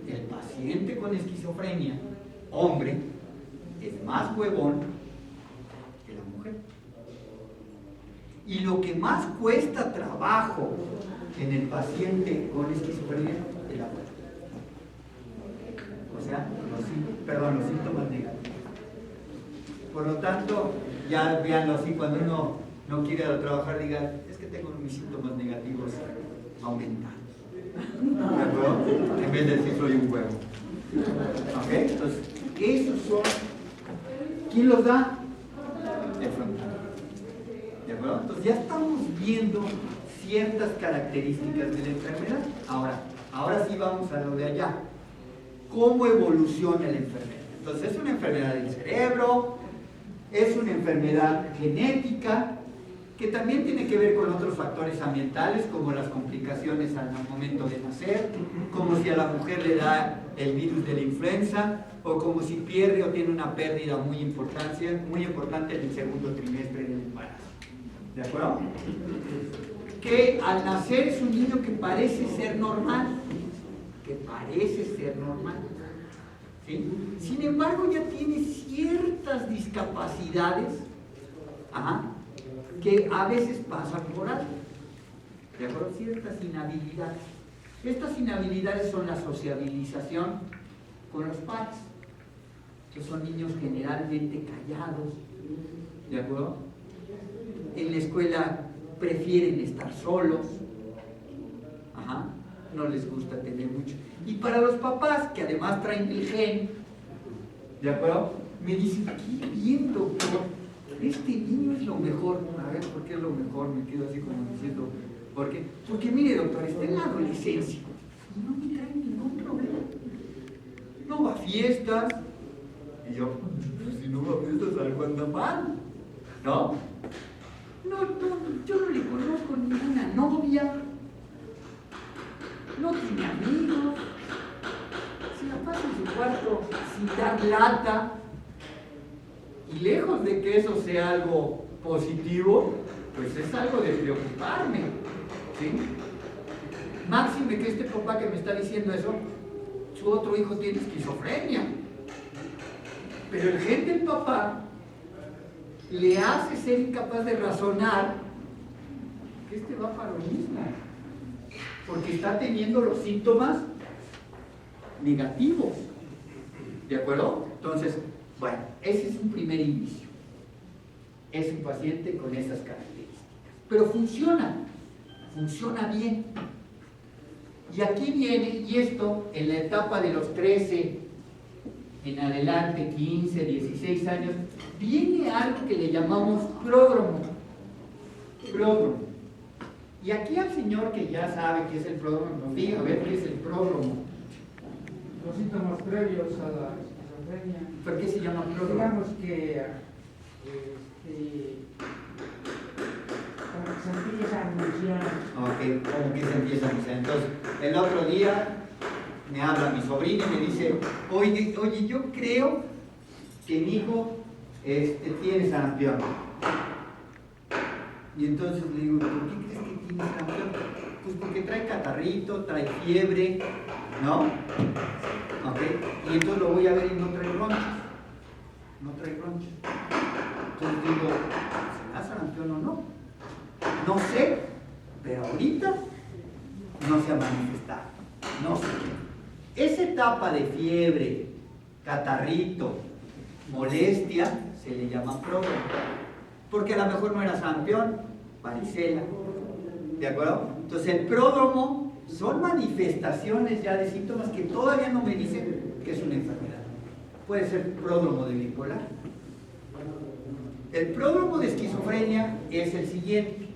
el paciente con esquizofrenia, hombre, es más huevón que la mujer. Y lo que más cuesta trabajo en el paciente con esquizofrenia es la hueva. O sea, los síntomas negativos. Por lo tanto, ya véanlo así, cuando uno no quiere trabajar, diga, es que tengo mis síntomas negativos aumentados. ¿De acuerdo? En vez de decir soy un huevo. ¿Ok? Entonces, esos son. ¿Quién los da? El frontal. ¿De acuerdo? Entonces ya estamos viendo ciertas características de la enfermedad. Ahora sí vamos a lo de allá. ¿Cómo evoluciona la enfermedad? Entonces es una enfermedad del cerebro, es una enfermedad genética, que también tiene que ver con otros factores ambientales, como las complicaciones al momento de nacer, como si a la mujer le da el virus de la influenza, o como si pierde o tiene una pérdida muy importante en el segundo trimestre del embarazo. ¿De acuerdo? Que al nacer es un niño que parece ser normal, ¿sí? Sin embargo, ya tiene ciertas discapacidades, que a veces pasan por alto. ¿De acuerdo? Ciertas inhabilidades. Estas inhabilidades son la sociabilización con los pares, que son niños generalmente callados. ¿De acuerdo? En la escuela prefieren estar solos. No les gusta tener mucho. Y para los papás, que además traen el gen, ¿de acuerdo? Me dicen, qué bien, doctor, este niño es lo mejor. A ver, ¿por qué es lo mejor? Me quedo así como diciendo, ¿por qué? Porque mire, doctor, está en la adolescencia y no me trae ningún problema. No va a fiestas. Y yo, pues si no va a fiestas, algo anda mal, ¿no? No, yo no le conozco ninguna novia. No tiene amigos, se la pasa en su cuarto sin dar lata, y lejos de que eso sea algo positivo, pues es algo de preocuparme, ¿sí? Máxime que este papá que me está diciendo eso, su otro hijo tiene esquizofrenia, pero el gen del papá le hace ser incapaz de razonar que este va para lo mismo, porque está teniendo los síntomas negativos. ¿De acuerdo? Entonces, bueno, ese es un primer inicio. Es un paciente con esas características. Pero funciona bien. Y aquí viene, y esto en la etapa de los 13 en adelante, 15, 16 años, viene algo que le llamamos pródromo. Y aquí al señor que ya sabe qué es el pródromo, nos diga a ver qué es el pródromo. Los síntomas previos a la esquizofrenia. ¿Por qué se llama pródromo? Digamos que como que se empieza a anunciar. Ok, como que se empieza a anunciar. Entonces, el otro día me habla mi sobrina y me dice, oye, yo creo que mi hijo tiene sarampión. Y entonces le digo, ¿por qué crees que tiene sarampión? Pues porque trae catarrito, trae fiebre, ¿no? Ok, y entonces lo voy a ver y no trae ronchas. Entonces digo, ¿será sarampión o no? No sé, pero ahorita no se ha manifestado. No sé. Esa etapa de fiebre, catarrito, molestia, se le llama pródromo. Porque a lo mejor no era sarampión, varicela. ¿De acuerdo? Entonces el pródromo son manifestaciones ya de síntomas que todavía no me dicen que es una enfermedad. Puede ser pródromo de bipolar. El pródromo de esquizofrenia es el siguiente.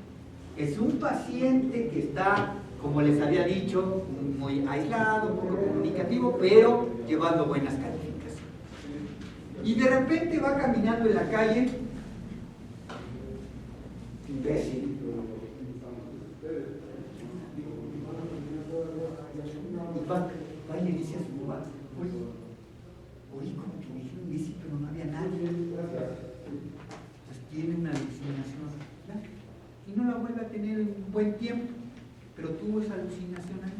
Es un paciente que está, como les había dicho, muy aislado, poco comunicativo, pero llevando buenas calificaciones. Y de repente va caminando en la calle, imbécil. Y va y le dice a su mamá, oye, como que me dijeron imbécil, pero no había nadie. Entonces tiene una alucinación. Y no la vuelve a tener en un buen tiempo, pero tuvo esa alucinación ahí.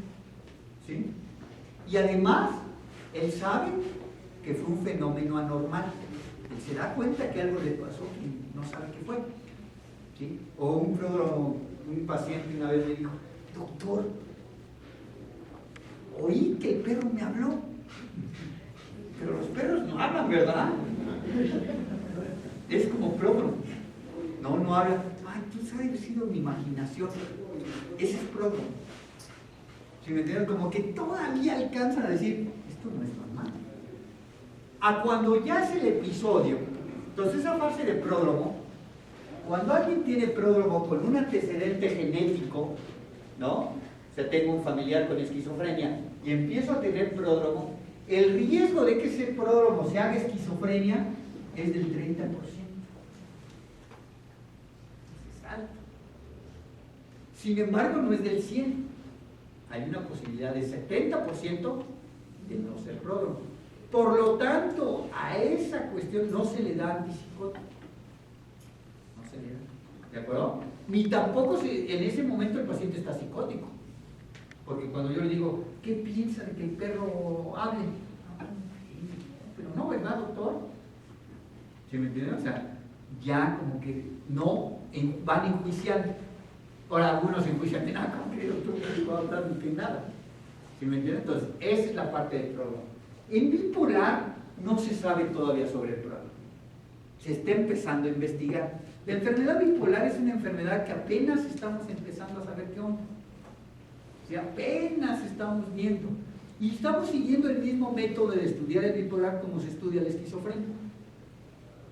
¿Sí? Y además, él sabe que fue un fenómeno anormal. Él se da cuenta que algo le pasó y no sabe qué fue. ¿Sí? O un paciente una vez le dijo, doctor, oí que el perro me habló. Pero los perros no hablan, ¿verdad? Es como pródromo. No habla. Ay, tú sabes, ha sido mi imaginación. Ese es pródromo. ¿Sí me entiendes? Como que todavía alcanzan a decir, esto no es normal. A cuando ya es el episodio, entonces esa fase de pródromo, cuando alguien tiene pródromo con un antecedente genético, ¿no? O sea, tengo un familiar con esquizofrenia y empiezo a tener pródromo, el riesgo de que ese pródromo se haga esquizofrenia es del 30%. Es alto. Sin embargo, no es del 100%. Hay una posibilidad de 70% de no ser pródromo. Por lo tanto, a esa cuestión no se le da antipsicótico. No se le da. ¿De acuerdo? Ni tampoco en ese momento el paciente está psicótico. Porque cuando yo le digo, ¿qué piensa de que el perro hable? Pero no, ¿verdad, doctor? ¿Sí me entienden? O sea, ya como que no van enjuiciando. Ahora algunos enjuician de nada, como que doctor no va a hablar de nada. ¿Sí me entienden? Entonces, esa es la parte del pródromo. En bipolar no se sabe todavía sobre el pródromo. Se está empezando a investigar. La enfermedad bipolar es una enfermedad que apenas estamos empezando a saber qué onda. O sea, apenas estamos viendo. Y estamos siguiendo el mismo método de estudiar el bipolar como se estudia la esquizofrenia.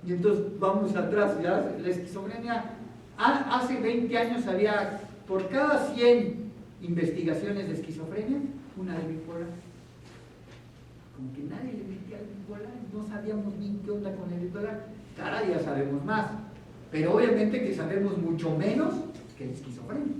Y entonces vamos atrás, ya la esquizofrenia, hace 20 años había, por cada 100 investigaciones de esquizofrenia, una de bipolar. Como que nadie le metía al bipolar, no sabíamos ni qué onda con el bipolar. Cada día sabemos más, pero obviamente que sabemos mucho menos que la esquizofrenia.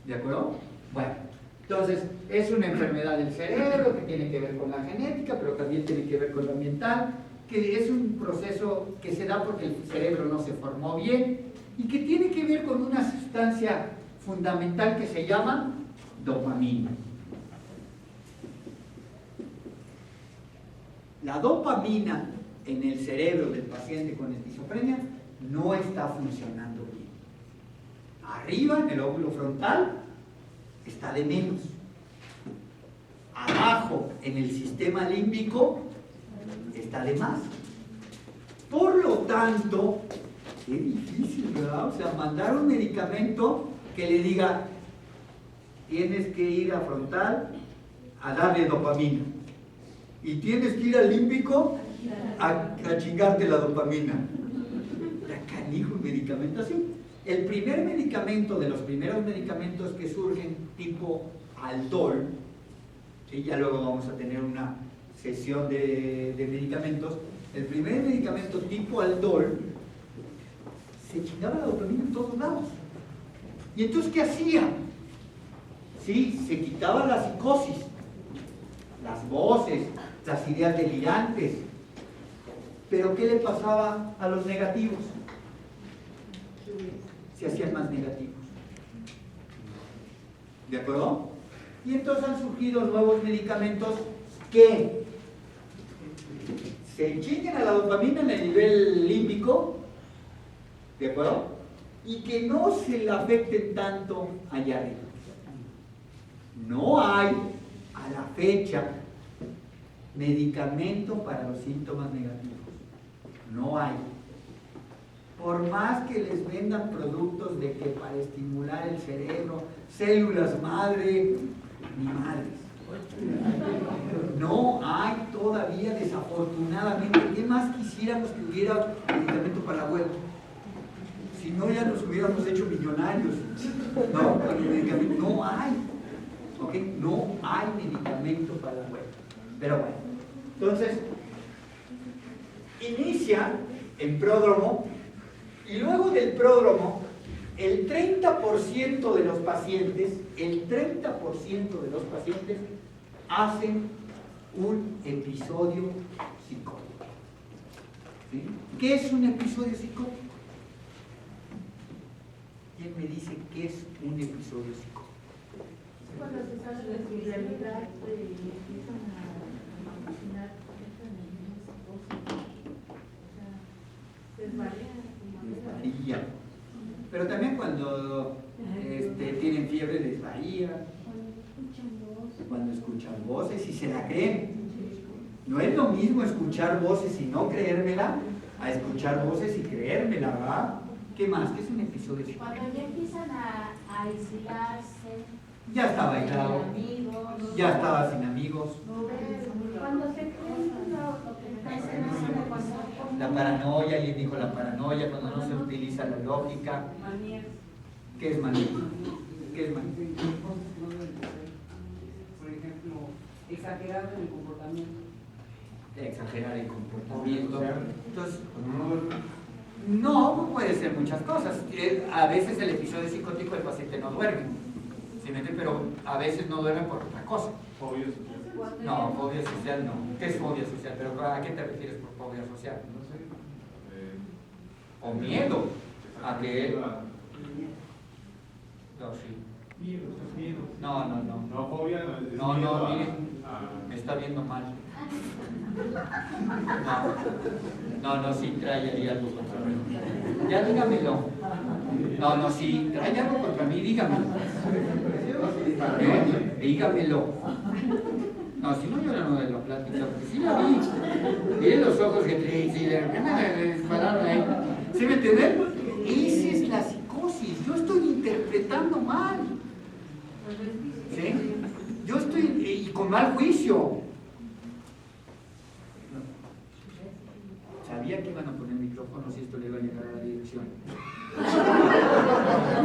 ¿De acuerdo? Bueno, entonces es una enfermedad del cerebro que tiene que ver con la genética, pero también tiene que ver con lo ambiental, que es un proceso que se da porque el cerebro no se formó bien y que tiene que ver con una sustancia fundamental que se llama dopamina. La dopamina en el cerebro del paciente con esquizofrenia no está funcionando bien. Arriba, en el lóbulo frontal, está de menos. Abajo, en el sistema límbico, está de más. Por lo tanto, qué difícil, ¿verdad? O sea, mandar un medicamento que le diga, tienes que ir a frontal a darle dopamina. Y tienes que ir al límbico a chingarte la dopamina. La canijo un medicamento así. El primer medicamento, de los primeros medicamentos que surgen tipo Aldol, ¿sí? Ya luego vamos a tener una sesión de medicamentos. El primer medicamento tipo Aldol se chingaba la dopamina en todos lados. ¿Y entonces qué hacía? Sí, se quitaba la psicosis, las voces, las ideas delirantes. Pero ¿qué le pasaba a los negativos? Se hacían más negativos. ¿De acuerdo? Y entonces han surgido nuevos medicamentos que se chinguen a la dopamina en el nivel límbico, ¿de acuerdo? Y que no se la afecten tanto allá arriba. No hay, a la fecha, medicamento para los síntomas negativos. No hay. Por más que les vendan productos de que para estimular el cerebro, células madre, ni madres. No hay todavía, desafortunadamente. ¿Qué más quisiéramos que hubiera medicamento para la huelga? Si no, ya nos hubiéramos hecho millonarios. No, con el medicamento no hay. ¿Ok? No hay medicamento para la huelga. Pero bueno, entonces, inicia en pródromo y luego del pródromo, el 30% de los pacientes, hacen un episodio psicótico. ¿Sí? ¿Qué es un episodio psicótico? ¿Quién me dice qué es un episodio psicótico? Cuando se sale de su realidad y empiezan a imaginar que entran en una psicosis, o sea, desvarían. Pero también cuando tienen fiebre desvarían, cuando escuchan voces y se la creen. No es lo mismo escuchar voces y no creérmela a escuchar voces y creérmela, ¿verdad? ¿Qué más? ¿Qué es un episodio psicótico? Cuando ya empiezan a aislarse, Ya estaba aislado, amigos, ya estaba sin amigos. Cuando se creen lo que me ese no se me pasó. La paranoia, alguien dijo la paranoia, cuando no se utiliza la lógica. ¿Qué es manía? ¿Qué es manía? Por ejemplo, exagerar en el comportamiento. Exagerar el comportamiento. Entonces, no puede ser muchas cosas. A veces el episodio psicótico del paciente no duerme, ¿sí me entiende? Pero a veces no duerme por otra cosa. Fobia social. No, fobia social no. ¿Qué es fobia social? ¿Pero a qué te refieres por fobia social? No sé. O miedo a que... No, sí. Miedo. No. No, fobia no es No, miedo miren, a- me está viendo mal. No, sí trae ahí algo contra mí. Ya dígamelo. No, sí trae algo contra mí, dígamelo. Dígamelo. No, si no, yo no de la plática, porque sí la vi. Miren los ojos que trae, sí, de repente me dispararon ahí. ¿Sí me entienden? Esa es la psicosis. Yo estoy interpretando mal. ¿Sí? Yo estoy, y con mal juicio. Sabía que iban a poner micrófonos y esto le iba a llegar a la dirección.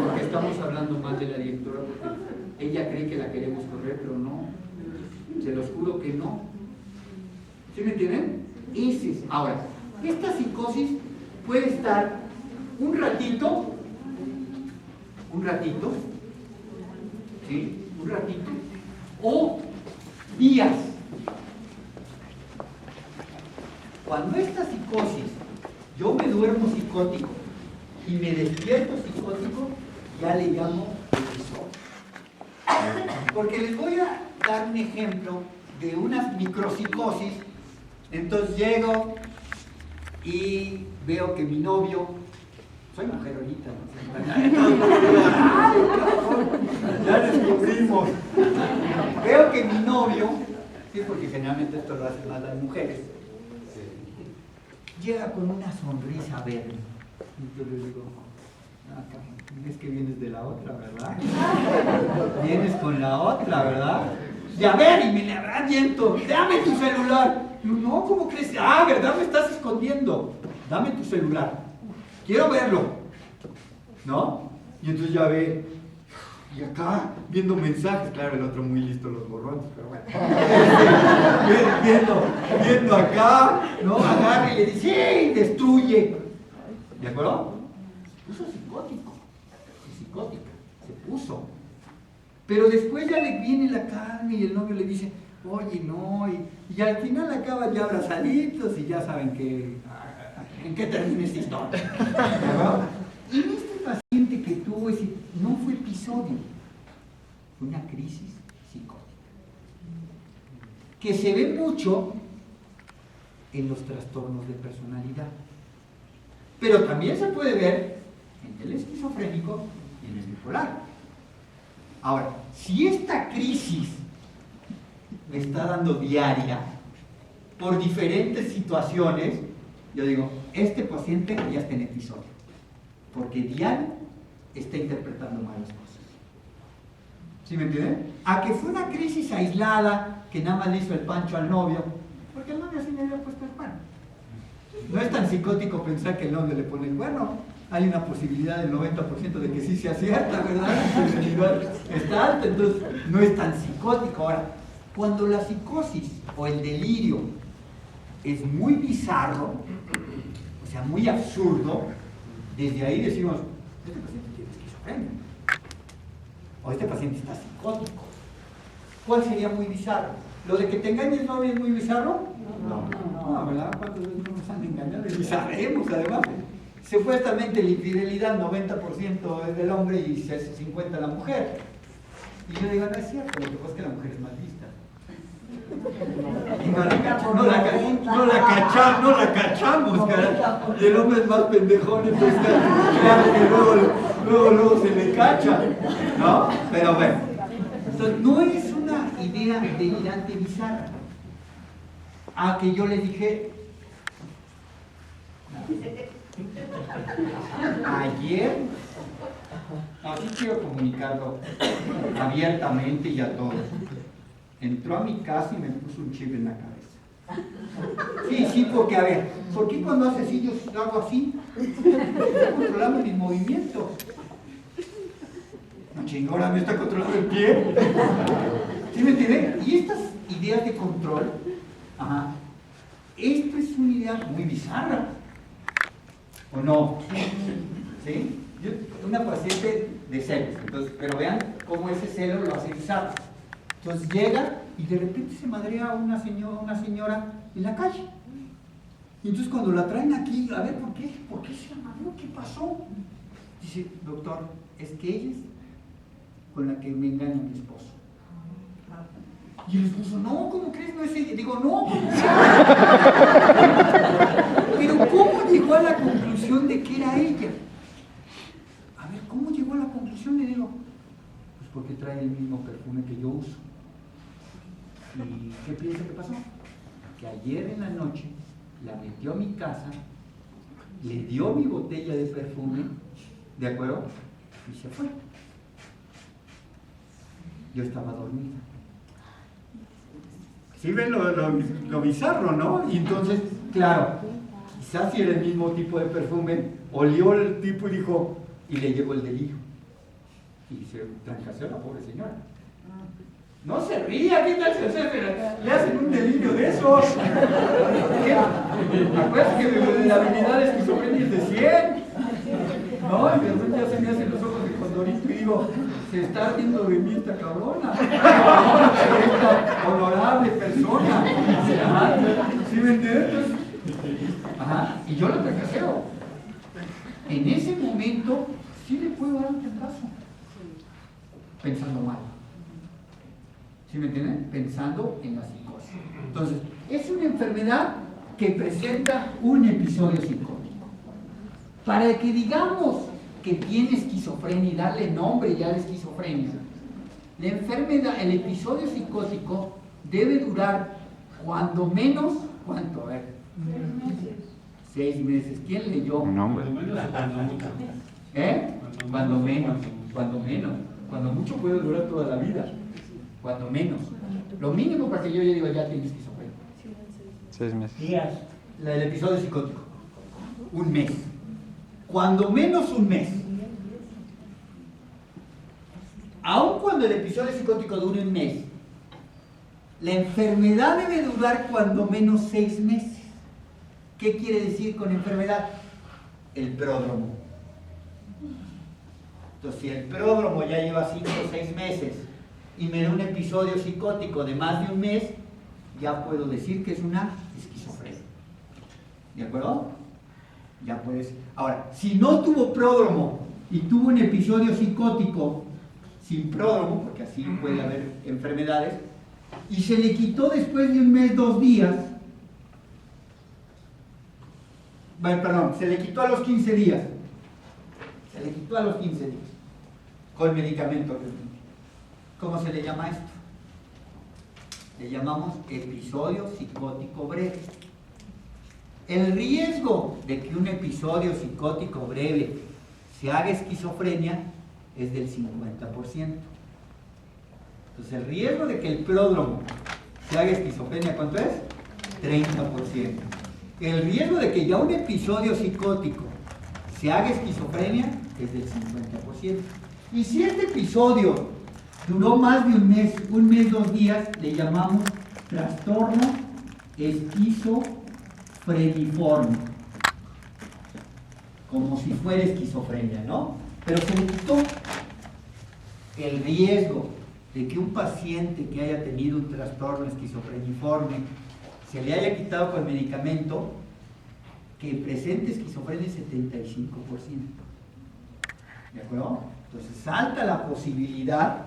Porque estamos hablando mal de la directora, porque ella cree que la queremos correr, pero no. Se los juro que no. ¿Sí me entienden? Ahora, esta psicosis puede estar un ratito, ¿sí? Un ratito, o días. Cuando esta psicosis, yo me duermo psicótico y me despierto psicótico, ya le llamo episodio. Porque les voy a dar un ejemplo de unas micropsicosis. Entonces llego y veo que mi novio Soy mujer ahorita, ¿no? Ya descubrimos. Veo que mi novio, sí, porque generalmente esto lo hacen más las mujeres, llega con una sonrisa verde. Y yo le digo, es que vienes de la otra, ¿verdad? Vienes con la otra, ¿verdad? Y a ver, y me le aviento, dame tu celular. Y yo, no, ¿cómo crees? Ah, ¿verdad? Me estás escondiendo. Dame tu celular. Quiero verlo. ¿No? Y entonces ya ve, y acá, viendo mensajes, claro, el otro muy listo los borrones, pero bueno. viendo acá, ¿no? Agarra y le dice, ¡sí! Destruye. ¿De acuerdo? Se puso psicótico. Psicótica. Se puso. Pero después ya le viene la carne y el novio le dice, oye, no, y al final acaban ya abrazaditos y ya saben que, en qué termina esta historia. ¿Verdad? Y este paciente que tuvo ese, no fue episodio, fue una crisis psicótica, que se ve mucho en los trastornos de personalidad, pero también se puede ver en el esquizofrénico y en el bipolar. Ahora, si esta crisis me está dando diaria por diferentes situaciones, yo digo, este paciente ya está en episodio, porque diario está interpretando mal las cosas. ¿Sí me entienden? A que fue una crisis aislada que nada más le hizo el pancho al novio, porque el novio sí le había puesto el cuerno. No es tan psicótico pensar que el novio le pone el cuerno. Hay una posibilidad del 90% de que sí se acierta, ¿verdad? El nivel está alto, entonces no es tan psicótico. Ahora, cuando la psicosis o el delirio es muy bizarro, o sea, muy absurdo, desde ahí decimos, este paciente tiene esquizofrenia, o este paciente está psicótico. ¿Cuál sería muy bizarro? ¿Lo de que te engañes novio es muy bizarro? No, ¿verdad? ¿Cuántas veces no nos han engañado? Y sabemos, además. Supuestamente la infidelidad 90% es del hombre y 50% la mujer. Y yo digo, no es cierto, lo que pasa es que la mujer es más lista. Y no la cachamos, cara. Y el hombre es más pendejón, entonces claro que luego se le cacha, ¿no? Pero bueno, entonces no es una idea delirante bizarra. A que yo le dije, ayer, así quiero comunicarlo abiertamente y a todos. Entró a mi casa y me puso un chip en la cabeza. Sí, porque a ver, ¿por qué cuando hace así yo hago así? Estoy controlando mis movimientos. No chingo, ahora me está controlando el pie. ¿Sí me entienden? Y estas ideas de control, esto es una idea muy bizarra. ¿O no? ¿Sí? Una paciente de celos, entonces, pero vean cómo ese celo lo hace bizarro. Entonces llega y de repente se madrea una señora en la calle. Y entonces cuando la traen aquí, a ver, ¿por qué se madreó? ¿Qué pasó? Dice, doctor, es que ella es con la que me engaña mi esposo. Y el esposo, no, ¿cómo crees? No es ella. Digo, no, ¿cómo crees? Pero ¿cómo llegó a la conclusión de que era ella? A ver, ¿cómo llegó a la conclusión? Le digo, pues porque trae el mismo perfume que yo uso. ¿Y qué piensa que pasó? Que ayer en la noche la metió a mi casa, le dio mi botella de perfume, ¿de acuerdo? Y se fue. Yo estaba dormida. ¿Sí ven lo bizarro, no? Y entonces, claro, quizás si era el mismo tipo de perfume, olió el tipo y dijo, y le llegó el delirio. Y se trancaseó a la pobre señora. No se ría, ¿qué tal? Le hacen un delirio de esos. Acuérdate que la habilidad de esquizofrenia es de 100. No, y de repente ya se me hacen los ojos de condorito y digo, se está ardiendo de mí esta cabrona. Esta honorable persona. ¿Sí me entiendes? Y yo la tracaseo. En ese momento sí le puedo dar un caso. Pensando mal. ¿Sí me entienden? Pensando en la psicosis. Entonces, es una enfermedad que presenta un episodio psicótico. Para que digamos que tiene esquizofrenia y darle nombre ya de esquizofrenia, la enfermedad, el episodio psicótico debe durar cuando menos, ¿cuánto? A ver. 6 meses. ¿Quién leyó? No, hombre. Cuando menos. Cuando mucho puede durar toda la vida. Cuando menos. Lo mínimo para que yo ya diga, ya tiene esquizofrenia. 6 meses. Días. La del episodio psicótico. 1 mes. Cuando menos 1 mes. Aun cuando el episodio psicótico dure 1 mes, la enfermedad debe durar cuando menos 6 meses. ¿Qué quiere decir con enfermedad? El pródromo. Entonces, si el pródromo ya lleva 5 o 6 meses y me da un episodio psicótico de más de 1 mes, ya puedo decir que es una esquizofrenia. ¿De acuerdo? Ya puedes. Ahora, si no tuvo pródromo y tuvo un episodio psicótico sin pródromo, porque así puede haber enfermedades, y se le quitó después de 1 mes, 2 días, se le quitó a los 15 días, con medicamento. ¿Cómo se le llama esto? Le llamamos episodio psicótico breve. El riesgo de que un episodio psicótico breve se haga esquizofrenia es del 50%. Entonces el riesgo de que el pródromo se haga esquizofrenia, ¿cuánto es? 30%. El riesgo de que ya un episodio psicótico se haga esquizofrenia es del 50%. Y si este episodio duró más de 1 mes, 1 mes, 2 días, le llamamos trastorno esquizofreniforme. Como si fuera esquizofrenia, ¿no? Pero se le quitó. El riesgo de que un paciente que haya tenido un trastorno esquizofreniforme se le haya quitado con medicamento, que presente esquizofrenia es 75%. ¿De acuerdo? Entonces salta la posibilidad